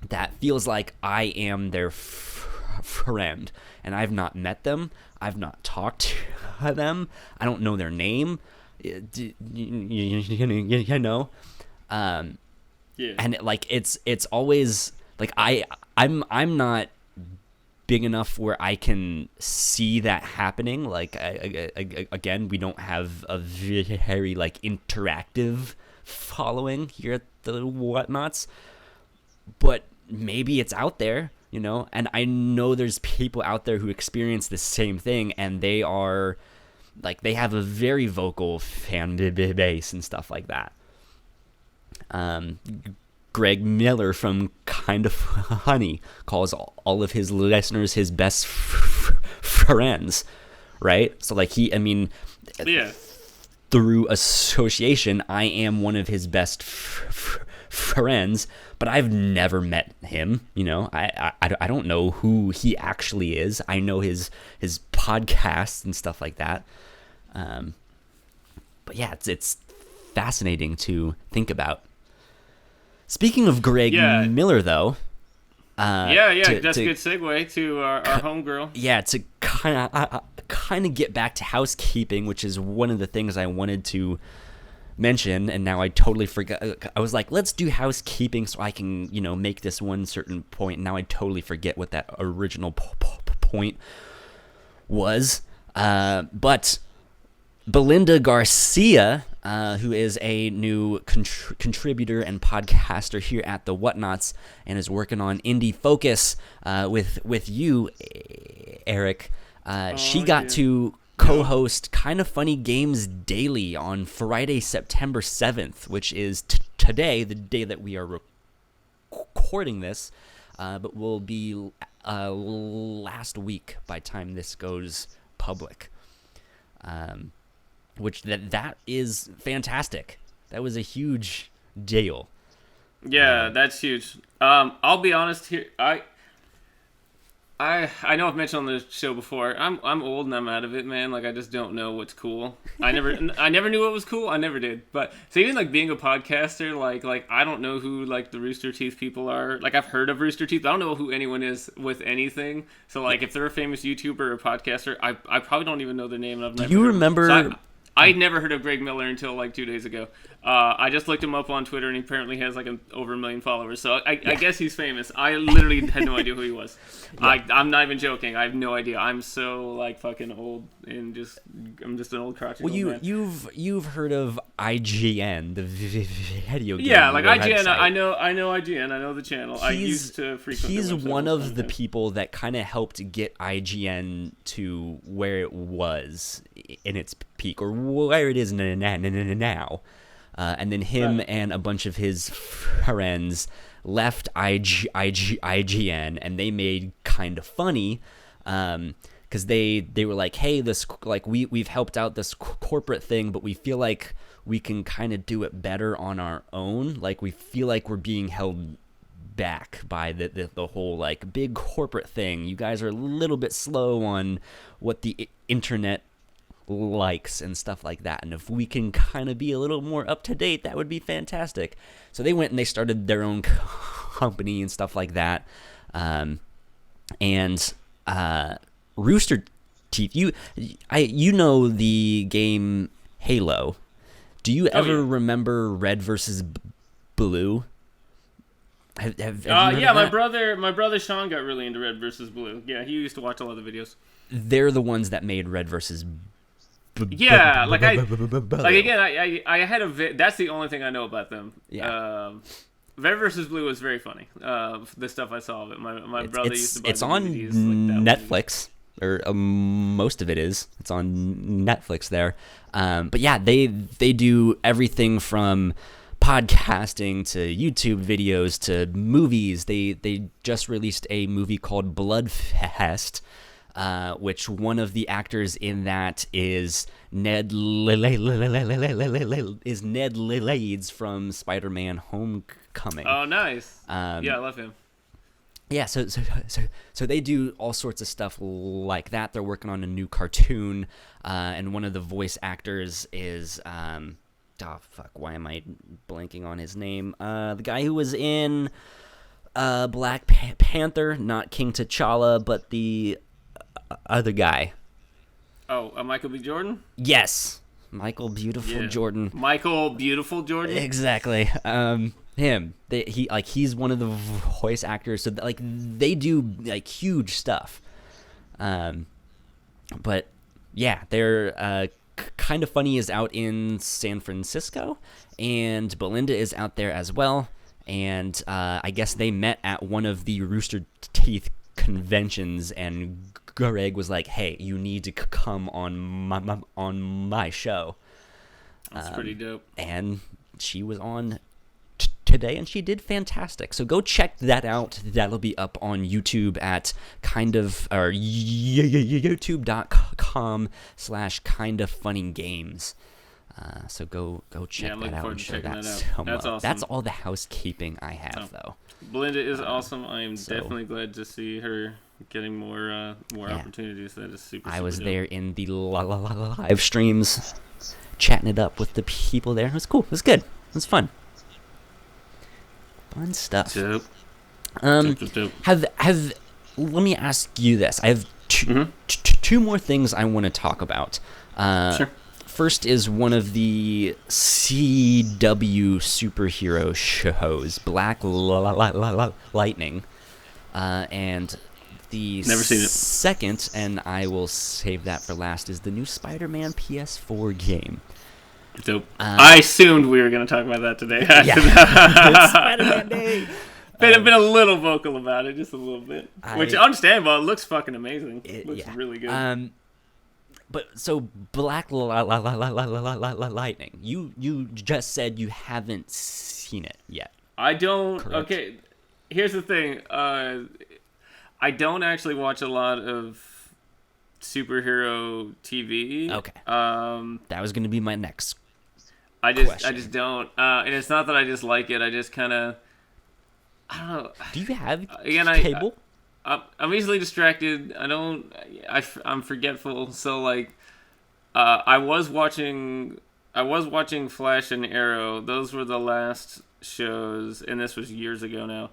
that feels like I am their friend, and I've not met them. I've not talked to them. I don't know their name. You know, and like it's always like I'm not big enough where I can see that happening. Like again, we don't have a very like interactive following here at the Whatnauts. But maybe it's out there, you know, and I know there's people out there who experience the same thing, and they are like, they have a very vocal fan base and stuff like that. Greg Miller from Kind of Funny calls all of his listeners his best friends, right? So like through association, I am one of his best friends, but I've never met him. You know, I don't know who he actually is. I know his podcasts and stuff like that. But yeah, it's fascinating to think about. Speaking of Greg Miller, though. That's a good segue to our homegirl. Yeah, to kind of get back to housekeeping, which is one of the things I wanted to mention, and now I totally forgot. I was like, let's do housekeeping so I can, you know, make this one certain point. And now I totally forget what that original point was. But Belinda Garcia, who is a new contributor and podcaster here at the Whatnauts, and is working on Indie Focus with you, Eric. She got to co-host Kind of Funny Games Daily on Friday, September 7th, which is today, the day that we are recording this, but will be last week by time this goes public. Which that is fantastic. That was a huge deal. Yeah, that's huge. I'll be honest here. I know I've mentioned on the show before. I'm old and I'm out of it, man. Like I just don't know what's cool. I never knew what was cool. I never did. But so even like being a podcaster, like I don't know who like the Rooster Teeth people are. Like I've heard of Rooster Teeth. I don't know who anyone is with anything. So like if they're a famous YouTuber or podcaster, I probably don't even know their name. And I've never. Do you remember? I'd never heard of Greg Miller until like 2 days ago. I just looked him up on Twitter, and he apparently has like over 1 million followers. So I guess he's famous. I literally had no idea who he was. Yeah. I'm not even joking. I have no idea. I'm so like fucking old, and I'm just an old crotchety old man. You've heard of IGN, the video game? Yeah, like IGN. I know IGN. I know the channel. I used to frequently. He's one of the people that kind of helped get IGN to where it was in its peak, or where it is now. And then him and a bunch of his friends left IGN, and they made Kind of Funny. Kind because they were like, hey, this like we've helped out this corporate thing, but we feel like we can kind of do it better on our own. Like we feel like we're being held back by the whole like big corporate thing. You guys are a little bit slow on what the internet likes and stuff like that, and if we can kind of be a little more up to date, that would be fantastic. So they went and they started their own company and stuff like that. And Rooster Teeth, you know the game Halo. Do you ever remember Red versus Blue? Have you heard yeah, of that? my brother Sean got really into Red versus Blue. Yeah, he used to watch a lot of the videos. They're the ones that made Red versus Yeah, like again, I had that's the only thing I know about them. Yeah. Red versus Blue was very funny. The stuff I saw of it. My brother used to buy it's the on DVDs like that Netflix, or most of it is. It's on Netflix there. But yeah, they do everything from podcasting to YouTube videos to movies. They just released a movie called Bloodfest, which one of the actors in that is Ned Leeds from Spider-Man Homecoming. Oh, nice. Yeah, I love him. Yeah, so they do all sorts of stuff like that. They're working on a new cartoon, and one of the voice actors is why am I blanking on his name? The guy who was in Black Panther, not King T'Challa, but the other guy. Oh, Michael B. Jordan? Yes, Michael Beautiful Jordan. Michael Beautiful Jordan? Exactly. Him. He's one of the voice actors, so like they do like huge stuff. But yeah, they're Kind of Funny is out in San Francisco, and Belinda is out there as well. And I guess they met at one of the Rooster Teeth conventions, and Greg was like, "Hey, you need to come on my show." That's pretty dope. And she was on today, and she did fantastic. So go check that out. That'll be up on YouTube at youtube.com/kindoffunnygames. So go check that out. I'm sure that's awesome. That's all the housekeeping I have, though. Belinda is awesome. I am definitely glad to see her getting more opportunities. That is super. I was dope. there in the live streams, chatting it up with the people there. It was cool. It was good. It was fun. Fun stuff. Dope. Dope. Let me ask you this. I have two more things I want to talk about. Sure. First is one of the CW superhero shows, Black Lightning, and the Never seen it. second, and I will save that for last, is the new Spider-Man PS4 game. Dope. I assumed we were going to talk about that today. Yeah. It's Spider-Man Day. I've been a little vocal about it, just a little bit. Which, understandable. It looks fucking amazing. It looks really good. But so Black Lightning, you just said you haven't seen it yet. I don't. Correct. Okay, here's the thing. I don't actually watch a lot of superhero TV. Okay. That was going to be my next I question. just don't. And it's not that I dislike it. I just kind of. I don't know. Do you have cable? I'm easily distracted. I'm forgetful. So like, I was watching Flash and Arrow. Those were the last shows, and this was years ago now.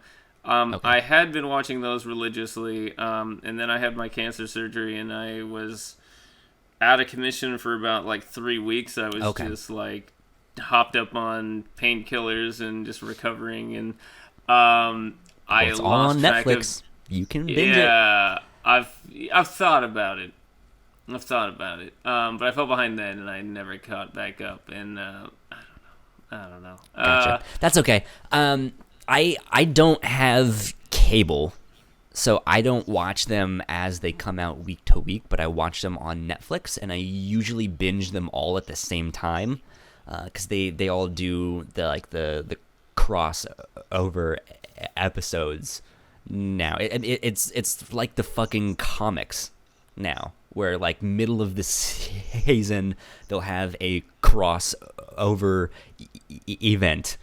Okay. I had been watching those religiously, and then I had my cancer surgery, and I was out of commission for about like 3 weeks. I was just like hopped up on painkillers and just recovering, and it's all on Netflix. You can binge it. Yeah, I've thought about it. But I fell behind then, and I never caught back up. And I don't know. Gotcha. That's okay. I don't have cable, so I don't watch them as they come out week to week. But I watch them on Netflix, and I usually binge them all at the same time, because they all do the crossover episodes. Now it's like the fucking comics. now, where like middle of the season they'll have a crossover event,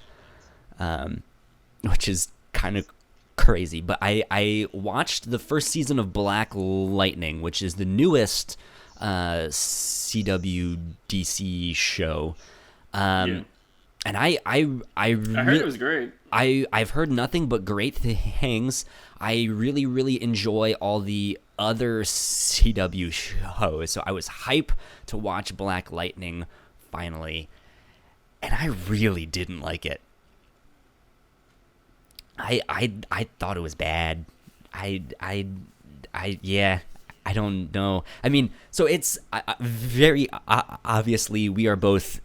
which is kind of crazy. But I watched the first season of Black Lightning, which is the newest CW DC show, and I heard it was great. I've heard nothing but great things. I really enjoy all the other CW shows, so I was hype to watch Black Lightning finally, and I really didn't like it. I thought it was bad. I don't know. I mean, so it's very obviously we are both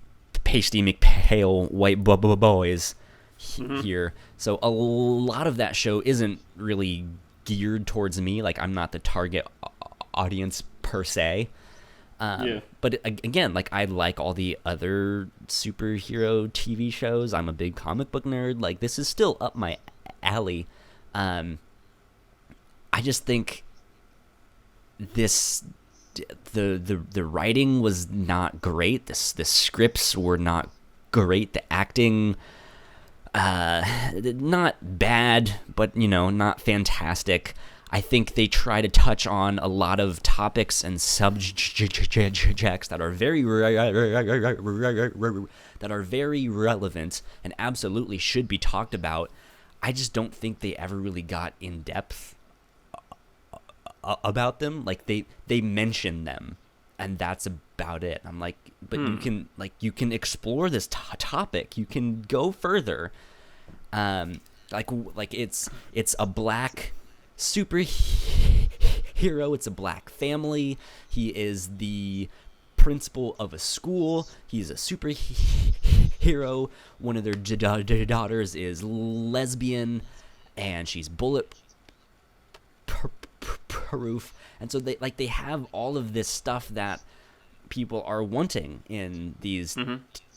pasty McPale white boys here. So a lot of that show isn't really geared towards me. Like, I'm not the target audience per se. But again, like, I like all the other superhero TV shows. I'm a big comic book nerd. Like, this is still up my alley. I just think the writing was not great. The scripts were not great. The acting, not bad, but not fantastic. I think they try to touch on a lot of topics and subjects that are very relevant and absolutely should be talked about. I just don't think they ever really got in depth about them. Like, they mention them, and that's about it. I'm like, but you can explore this topic. You can go further. Like it's a black superhero. It's a black family. He is the principal of a school. He's a superhero. One of their daughters is lesbian, and she's bulletproof. And so they have all of this stuff that people are wanting in these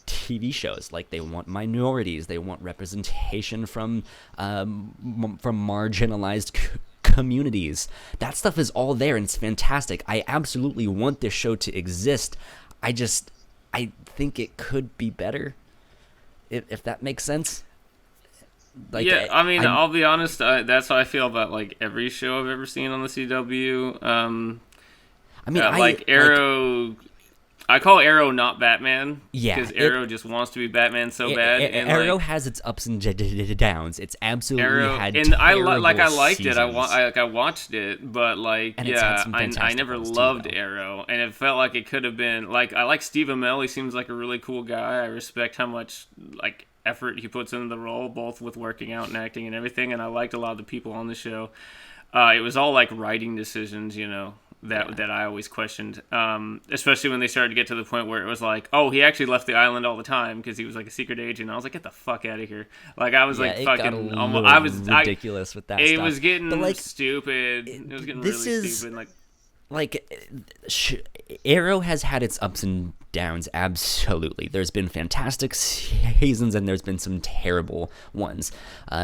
TV shows. Like, they want minorities, they want representation from marginalized communities. That stuff is all there, and it's fantastic. I absolutely want this show to exist. I think it could be better, if that makes sense. Like, yeah, I mean, I'll be honest. That's how I feel about like every show I've ever seen on the CW. I mean, like Arrow. I call Arrow not Batman. Yeah, because Arrow just wants to be Batman so bad. And Arrow has its ups and downs. It's absolutely Arrow, had and I liked seasons. it. I watched it, but like, and I never loved Arrow, and it felt like it could have been like, I like Steve Amell. He seems like a really cool guy. I respect how much like effort he puts into the role, both with working out and acting and everything. And I liked a lot of the people on the show. It was all like writing decisions, that I always questioned, especially when they started to get to the point where it was like, oh, he actually left the island all the time because he was like a secret agent. I was like, get the fuck out of here! Like, I was like, fucking, I was ridiculous with that. It stuff. Was getting like, stupid. It was getting really stupid. Arrow has had its ups and downs. Absolutely, there's been fantastic seasons and there's been some terrible ones.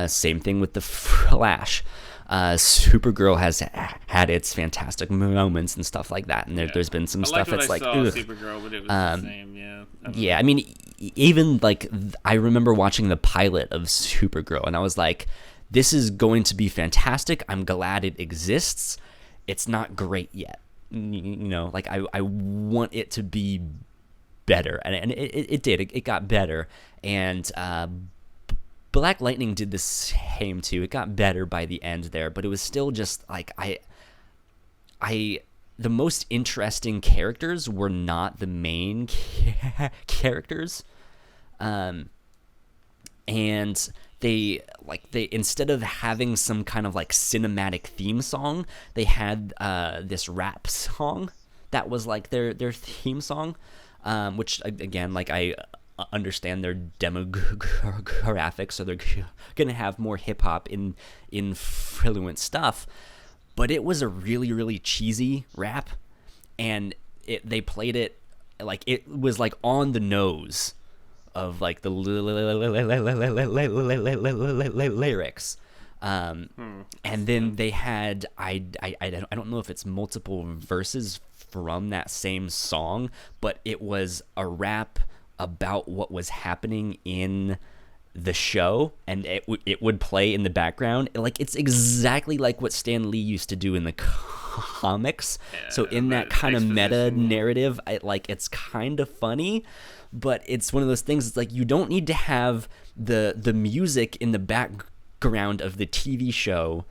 Same thing with the Flash. Supergirl has had its fantastic moments and stuff like that, and there's been some stuff that's like, Supergirl, but it was the same, I mean, even like, I remember watching the pilot of Supergirl, and I was like, this is going to be fantastic. I'm glad it exists. It's not great yet, like, I want it to be better, and it did. It got better, and Black Lightning did the same too. It got better by the end there, but it was still just like, the most interesting characters were not the main characters, and they instead of having some kind of like cinematic theme song, they had this rap song that was like their theme song, which again, like, I understand their demographics, so they're gonna have more hip-hop influent stuff, but it was a really cheesy rap, and they played it like it was like on the nose of like the lyrics, And then they had I don't know if it's multiple verses from that same song, but it was a rap about what was happening in the show, and it would play in the background. Like, it's exactly like what Stan Lee used to do in the comics. So in that kind of meta narrative, it's kind of funny, but it's one of those things. It's like, you don't need to have the music in the background of the TV show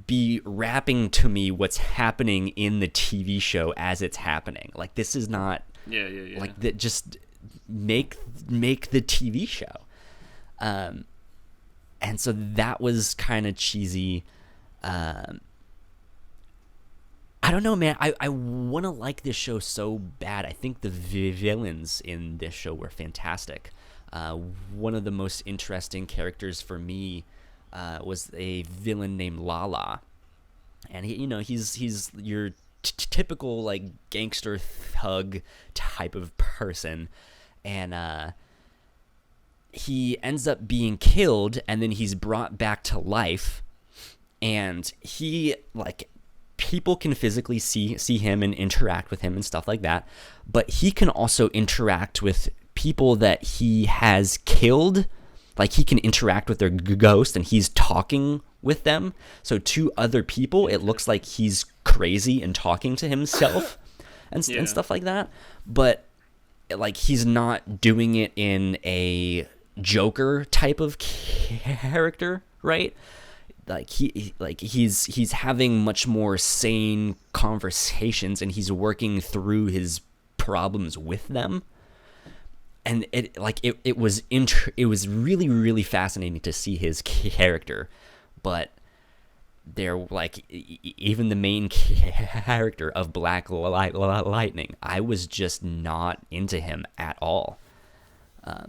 be rapping to me what's happening in the TV show as it's happening. Like, this is not like that. Just make the TV show. And so that was kind of cheesy. I don't know, man. I want to like this show so bad. I think the villains in this show were fantastic. One of the most interesting characters for me was a villain named Lala, and he's your typical like gangster thug type of person, and he ends up being killed, and then he's brought back to life, and he, like, people can physically see him and interact with him and stuff like that, but he can also interact with people that he has killed. Like, he can interact with their ghost, and he's talking with them. So to other people, it looks like he's crazy and talking to himself and stuff like that. But, like, he's not doing it in a Joker type of character, right? Like, he's having much more sane conversations, and he's working through his problems with them. And it was really, really fascinating to see his character, but they're like, even the main character of Black Lightning, I was just not into him at all.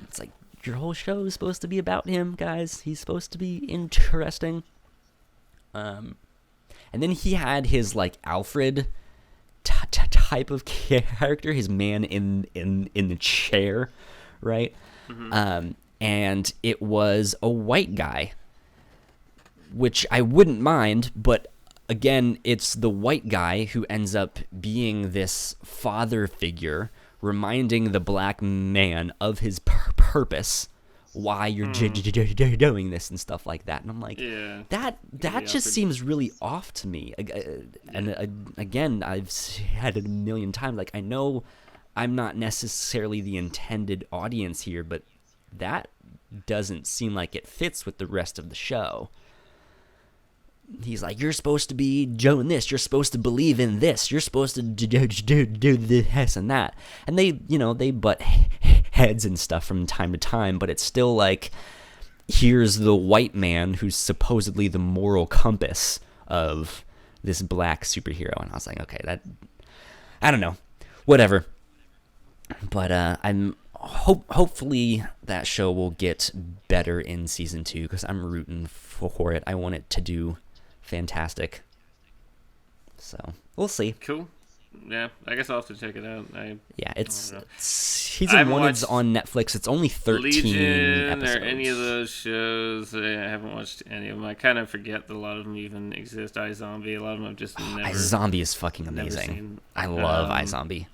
It's like, your whole show is supposed to be about him, guys. He's supposed to be interesting. And then he had his, like, Alfred type of character, his man in the chair, right? Mm-hmm. And it was a white guy, which I wouldn't mind, but again, it's the white guy who ends up being this father figure, reminding the black man of his purpose, why you're doing this and stuff like that. And I'm like, that just seems really off to me. And again, I've said it a million times, like, I know I'm not necessarily the intended audience here, but that doesn't seem like it fits with the rest of the show. He's like, you're supposed to be doing this, you're supposed to believe in this, you're supposed to do this and that. And they butt heads and stuff from time to time, but it's still like, here's the white man who's supposedly the moral compass of this black superhero. And I was like, okay, I don't know, whatever. But I'm hopefully that show will get better in season 2, because I'm rooting for it. I want it to do fantastic. So we'll see. Cool. Yeah, I guess I'll have to check it out. It's season 1 is on Netflix. It's only 13 Legion episodes. Or any of those shows. I haven't watched any of them. I kind of forget that a lot of them even exist. iZombie, a lot of them I've just never. iZombie is fucking amazing. I love iZombie.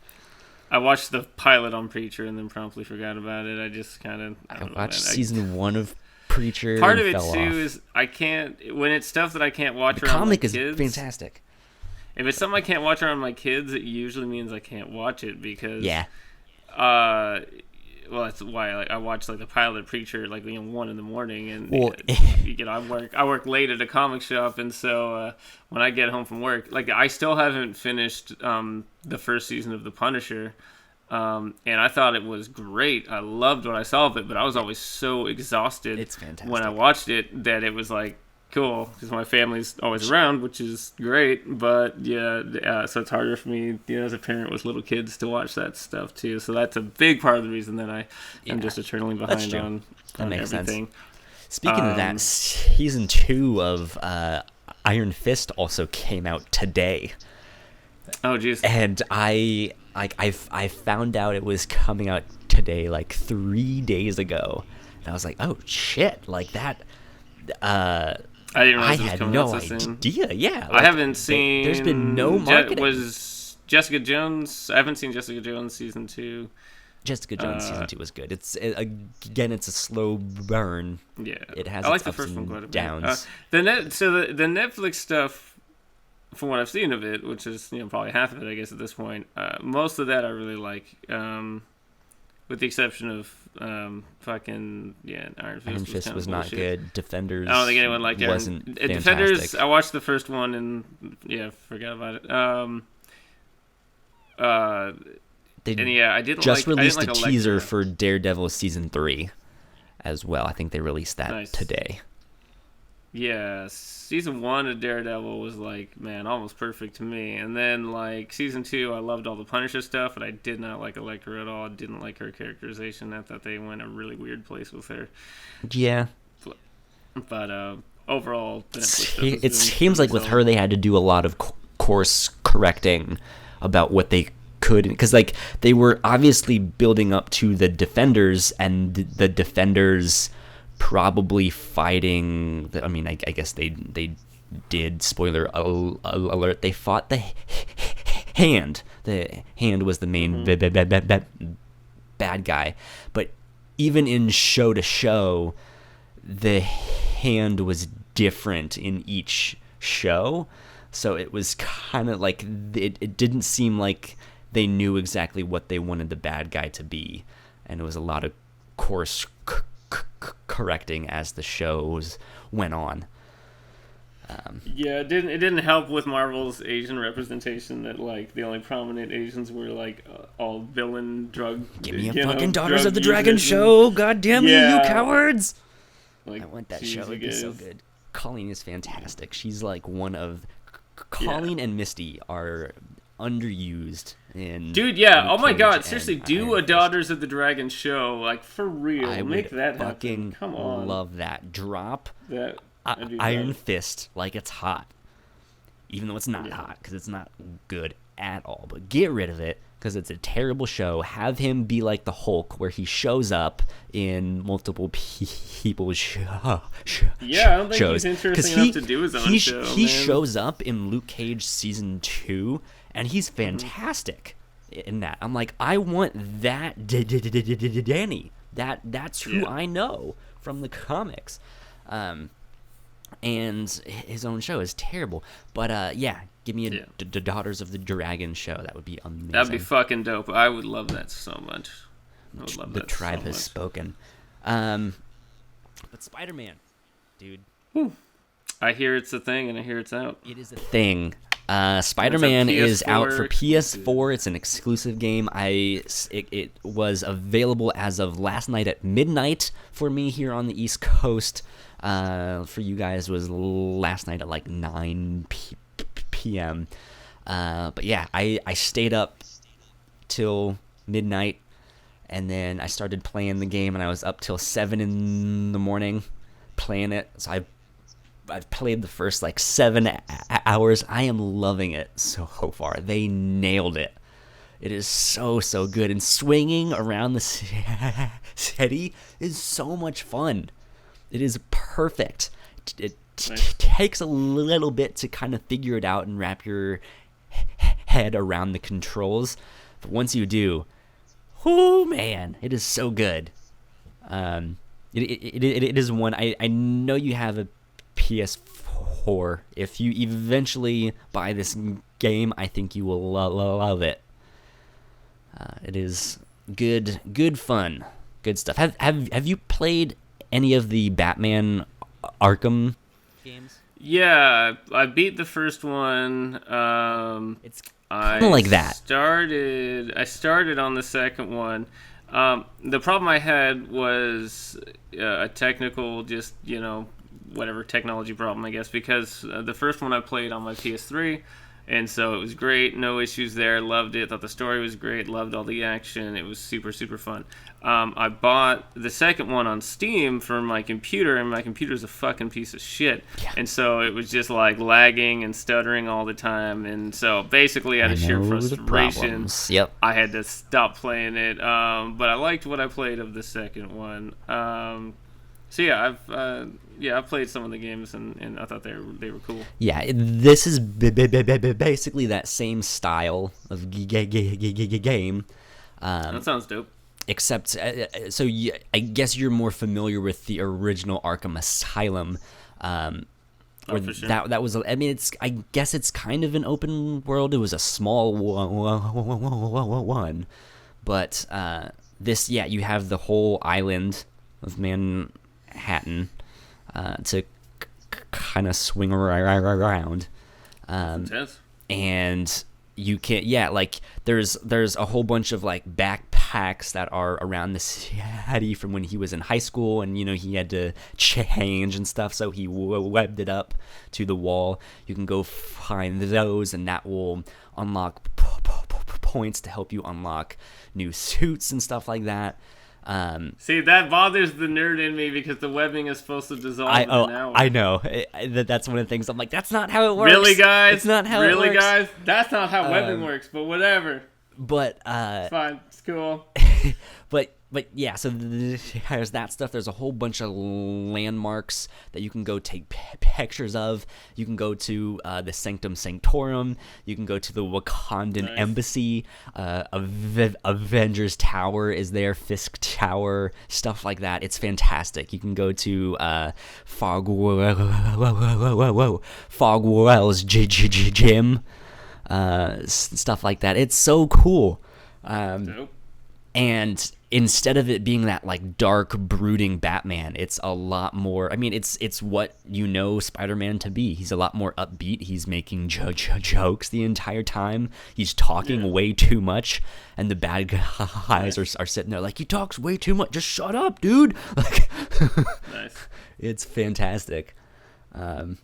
I watched the pilot on Preacher and then promptly forgot about it. I just kind of. I watched season 1 of Preacher. Part of it too is I can't, when it's stuff that I can't watch around my kids. The comic is fantastic. If it's something I can't watch around my kids, it usually means I can't watch it because well, that's why I watch like the pilot Preacher like 1 in the morning, and I work late at a comic shop, and so when I get home from work, like I still haven't finished the first season of The Punisher. And I thought it was great. I loved what I saw of it, but I was always so exhausted when I watched it that it was like, cool, because my family's always around, which is great. But so it's harder for me, as a parent with little kids, to watch that stuff too. So that's a big part of the reason that I am just eternally behind on everything. Sense. Speaking of that, season 2 of Iron Fist also came out today. Oh, jeez. And I found out it was coming out today, like 3 days ago, and I was like, oh shit, like that. I didn't I realize it was had coming no out so soon. idea. Yeah, I haven't seen. There's been no marketing. Was Jessica Jones? I haven't seen Jessica Jones season 2. Jessica Jones season 2 was good. Again, it's a slow burn. Yeah, it has I like its the ups first and one quite a bit. downs. The Netflix stuff, from what I've seen of it, which is probably half of it, I guess at this point. Most of that I really like, with the exception of Iron Fist. Iron Fist was not good. Defenders. I don't think anyone liked it. Wasn't fantastic. Defenders. I watched the first one and forgot about it. I didn't just like, released I didn't a like teaser Elektra. for Daredevil season 3 as well. I think they released that today. Yeah, season 1 of Daredevil was almost perfect to me. And then season 2, I loved all the Punisher stuff, but I did not like Elektra at all. I didn't like her characterization. I thought they went a really weird place with her. Yeah. But overall, it seems like with her they had to do a lot of course correcting about what they could, because they were obviously building up to the Defenders, and the Defenders probably fighting I guess they did, spoiler alert, they fought the Hand. The Hand was the main bad guy, but even in show to show, the Hand was different in each show, so it was kind of like it didn't seem like they knew exactly what they wanted the bad guy to be, and it was a lot of course correcting as the shows went on. It didn't help with Marvel's Asian representation that the only prominent Asians were all villain drug. Give me a fucking Daughters of the Dragon show, god damn you cowards! I want that show. It'd be so good. Colleen is fantastic. She's one of Colleen and Misty are underused in. Dude, yeah. Oh my god, seriously, and do Iron a Daughters of the Dragon show, for real. I Make would that fucking happen. Come on. love that. Drop that. Iron Fist like it's hot, even though it's not hot, because it's not good at all. But get rid of it, because it's a terrible show. Have him be like the Hulk, where he shows up in multiple people's I don't think shows. he's interesting enough to do his own show. He shows up in Luke Cage season 2, and he's fantastic in that. I'm like, I want that Danny. That's who I know from the comics. And his own show is terrible. But give me a Daughters of the Dragon show. That would be amazing. That'd be fucking dope. I would love that so much. I would love the that tribe so has much. spoken. But Spider-Man, dude. Whew. I hear it's a thing, and I hear it's out. It is a thing. Spider-Man is out for exclusive. PS4. It's an exclusive game. It was available as of last night at midnight for me here on the East Coast. For you guys was last night at 9 p.m. But yeah, I stayed up till midnight, and then I started playing the game, and I was up till 7 in the morning playing it. So I've played the first 7 hours. I am loving it so far. They nailed it. It is so good, and swinging around the city is so much fun. It is perfect. It takes a little bit to kind of figure it out and wrap your head around the controls, but once you do, oh man, it is so good. It is one. I know you have a PS4. If you eventually buy this game, I think you will love it. It is good fun, good stuff. Have you played any of the Batman Arkham games? Yeah, I beat the first one. It's kind of like that. I started on the second one. The problem I had was a technical, whatever technology problem, I guess, because the first one I played on my PS3, and so it was great, no issues there, loved it, thought the story was great, loved all the action, it was super fun. I bought the second one on Steam for my computer, and my computer's a fucking piece of shit, and so it was just lagging and stuttering all the time, and so basically out of sheer frustration, I had to stop playing it, but I liked what I played of the second one. So yeah, Yeah, I played some of the games, and I thought they were cool. Yeah, this is basically that same style of game. That sounds dope. Except, so I guess you're more familiar with the original Arkham Asylum. Where for sure. that was, I mean, I guess it's kind of an open world. It was a small one, but this, yeah, you have the whole island of Manhattan to kind of swing around, Intense. and you can, yeah, like there's a whole bunch of like backpacks that are around the city from when he was in high school, and he had to change and stuff, so he webbed it up to the wall. You can go find those, and that will unlock points to help you unlock new suits and stuff like that. See, that bothers the nerd in me because the webbing is supposed to dissolve in an hour. I know. That's one of the things. I'm like, that's not how it works. Really, guys? It's not how it works. Really, guys? That's not how webbing works, but whatever. But, It's fine. It's cool. but yeah, so there's that stuff. There's a whole bunch of landmarks that you can go take pictures of. You can go to the Sanctum Sanctorum. You can go to the Wakandan Embassy. Avengers Tower is there. Fisk Tower. Stuff like that. It's fantastic. You can go to Fogwell's gym. Stuff like that. It's so cool. Dope. And instead of it being that like dark, brooding Batman, it's a lot more. I mean, it's what Spider-Man to be. He's a lot more upbeat. He's making jokes the entire time. He's talking way too much, and the bad guys are sitting there like, he talks way too much. Just shut up, dude. Like, Nice. It's fantastic. So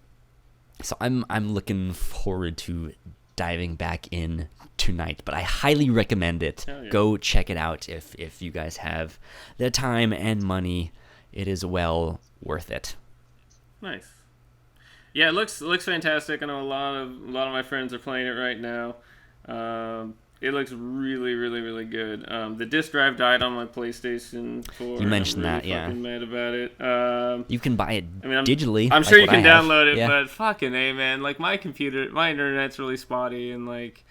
I'm looking forward to diving back in tonight, but I highly recommend it. Yeah. Go check it out if you guys have the time and money. It is well worth it. Nice. Yeah, it looks fantastic. I know a lot of my friends are playing it right now. It looks really, really, really good. The disc drive died on my PlayStation 4. You mentioned I'm that, really yeah. fucking mad about it. You can buy it I'm digitally. I'm like sure you what can I have. download it, Yeah. but fucking A, man. Like, my internet's really spotty, and like,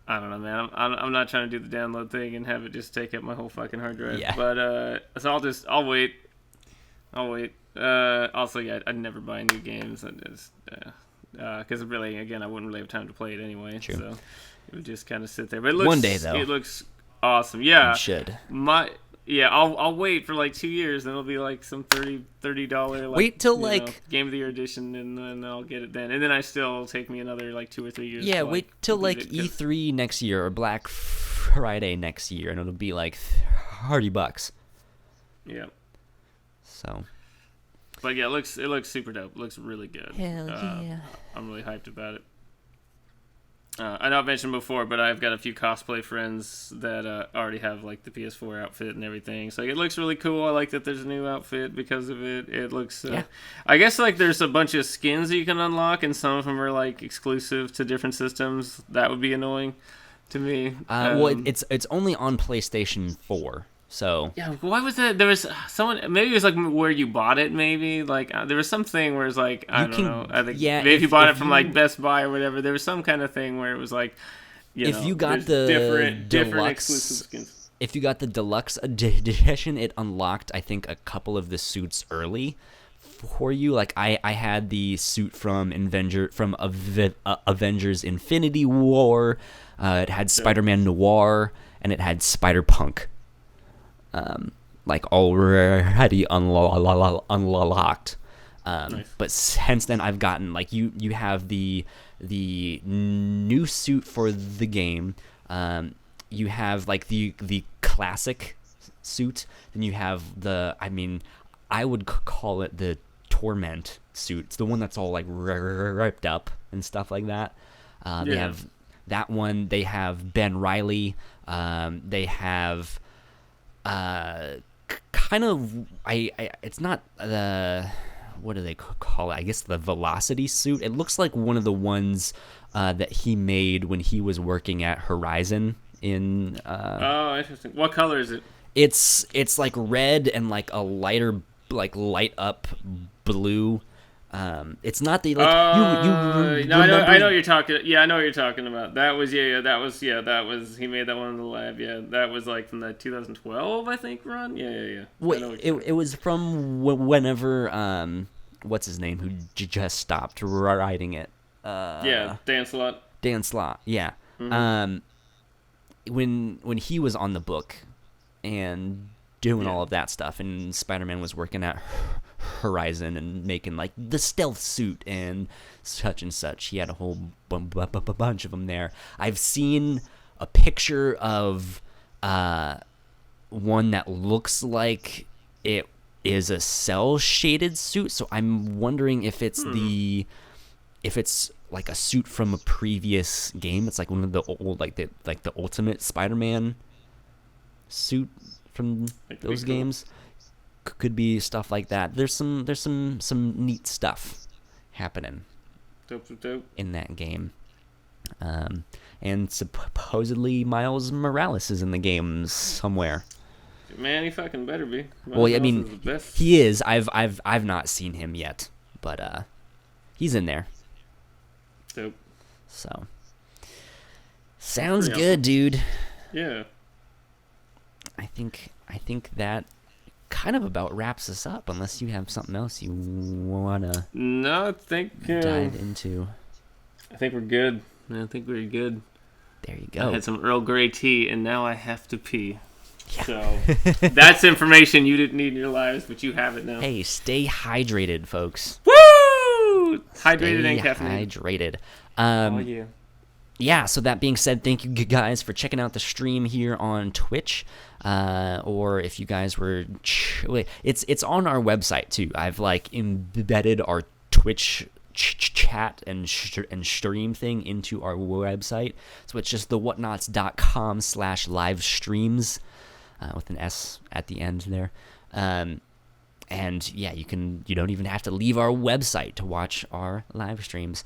I don't know, man. I'm not trying to do the download thing and have it just take up my whole fucking hard drive. Yeah. But so I'll wait. Also, yeah, I'd never buy new games. Because really, again, I wouldn't really have time to play it anyway. True. So it would just kind of sit there. But it looks, One day, though. it looks awesome. Yeah. You should. I'll wait for like 2 years, then it'll be like some $30 like, Wait till like Game of the Year edition, and then I'll get it then. And then it'll take me another like 2 or 3 years. yeah. to, Wait till like complete it, 'cause- E3 next year or Black Friday next year, and it'll be like $30. Yeah. So. But yeah, it looks super dope. It looks really good. Hell yeah. I'm really hyped about it. I know I've mentioned before, but I've got a few cosplay friends that already have like the PS4 outfit and everything. So it looks really cool. I like that there's a new outfit because of it. It looks. I guess like there's a bunch of skins that you can unlock, and some of them are like exclusive to different systems. That would be annoying to me. Well, it's only on PlayStation 4. So Yeah, why was that? There was someone. Maybe it was like where you bought it. Maybe like there was something where it's like I don't know. I think maybe if you bought it from like Best Buy or whatever, there was some kind of thing where it was like, if you got the different deluxe, exclusive skins. If you got the deluxe edition, it unlocked I think a couple of the suits early for you. Like I had the suit from Avengers Infinity War. It had Spider-Man Noir, and it had Spider-Punk. Like already unlocked. Nice. But since then I've gotten like you have the new suit for the game. You have like the classic suit. Then you have I would call it the Torment suit. It's the one that's all like ripped up and stuff like that. They have that one. They have Ben Reilly. They have kind of it's not the, what do they call it? I guess the Velocity suit. It looks like one of the ones that he made when he was working at Horizon in Oh, interesting. What color is it? it's like red and like a lighter, like light up blue. It's not the like you no, remember. I know what you're talking. Yeah, I know what you're talking about. That was that was he made that one in the lab. Yeah, that was like from the 2012 I think run. Yeah. Well, it was from whenever what's his name who just stopped writing it. Dan Slott. Dan Slott. Yeah. Mm-hmm. When he was on the book and doing all of that stuff, and Spider-Man was working at Horizon and making like the stealth suit and such. He had a whole bunch of them there. I've seen a picture of one that looks like it is a cell shaded suit, so I'm wondering if it's if it's like a suit from a previous game. It's like one of the old like the Ultimate Spider-Man suit from those games. Could be stuff like that. There's some neat stuff happening in that game. And supposedly Miles Morales is in the game somewhere. Man, he fucking better be. Well, I mean, he is. I've not seen him yet, but he's in there. Dope. So sounds good, dude. Yeah. I think that kind of about wraps us up, unless you have something else you wanna I think dive into. I think we're good. I think we're good. There you go. I had some Earl Grey tea, and now I have to pee. Yeah. So that's information you didn't need in your lives, but you have it now. Hey, stay hydrated, folks. Woo! Hydrated and caffeinated. Hydrated. Oh yeah. Yeah, so that being said, thank you guys for checking out the stream here on Twitch. Or if you guys were... It's on our website, too. I've, like, embedded our Twitch chat and stream thing into our website. So it's just thewhatnauts.com/live streams with an S at the end there. And, yeah, you don't even have to leave our website to watch our live streams.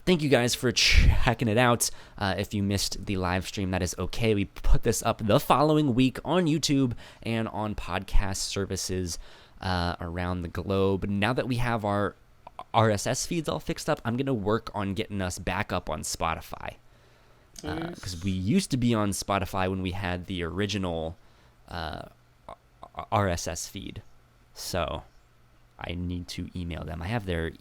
Thank you guys for checking it out. If you missed the live stream, that is okay. We put this up the following week on YouTube and on podcast services around the globe. Now that we have our RSS feeds all fixed up, I'm going to work on getting us back up on Spotify. Because we used to be on Spotify when we had the original RSS feed. So I need to email them. I have their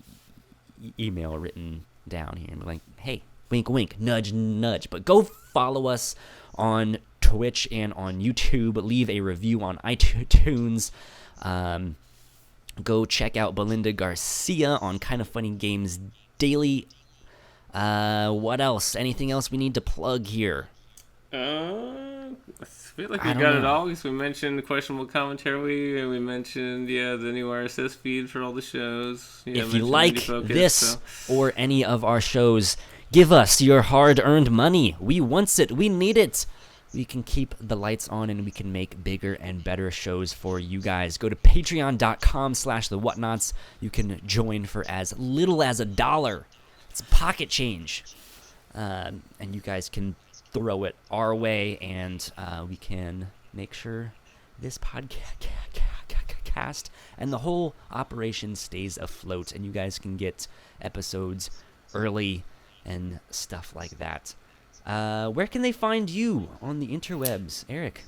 email written down here and be like, hey, wink wink, nudge nudge, but go follow us on Twitch and on YouTube. Leave a review on iTunes. Go check out Belinda Garcia on Kind of Funny Games Daily. What else? Anything else we need to plug here? I feel like we got it all, because we mentioned the questionable commentary, and we mentioned the new RSS feed for all the shows. If you like this or any of our shows, give us your hard-earned money. We want it. We need it. We can keep the lights on, and we can make bigger and better shows for you guys. Go to patreon.com/thewhatnauts. You can join for as little as $1. It's pocket change. And you guys can throw it our way, and we can make sure this podcast and the whole operation stays afloat, and you guys can get episodes early and stuff like that. Where can they find you on the interwebs, Eric?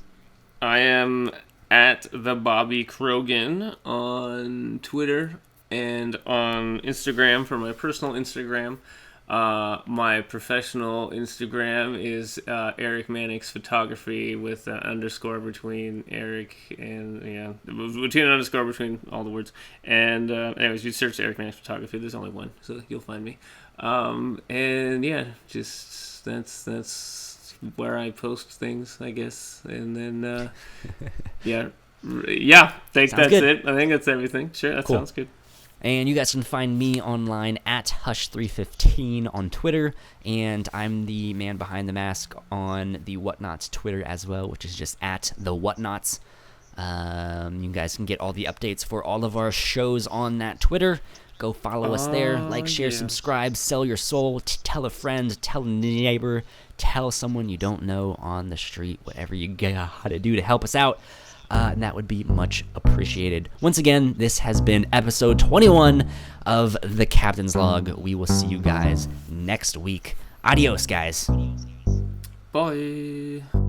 I am at the Bobby Krogan on Twitter and on Instagram for my personal Instagram. My professional Instagram is Eric Manix Photography with an underscore between Eric and between an underscore between all the words. And anyways, you search Eric Manix Photography. There's only one, so you'll find me. And yeah, just that's where I post things, I guess. And then yeah. I think that's it. I think that's everything. Sure, that sounds good. And you guys can find me online at Hush315 on Twitter, and I'm the man behind the mask on the Whatnauts Twitter as well, which is just at the Whatnauts. You guys can get all the updates for all of our shows on that Twitter. Go follow us there. Like, share, subscribe, sell your soul, tell a friend, tell a neighbor, tell someone you don't know on the street, whatever you gotta do to help us out. and that would be much appreciated. Once again, this has been episode 21 of The Captain's Log. We will see you guys next week. Adios, guys. Bye.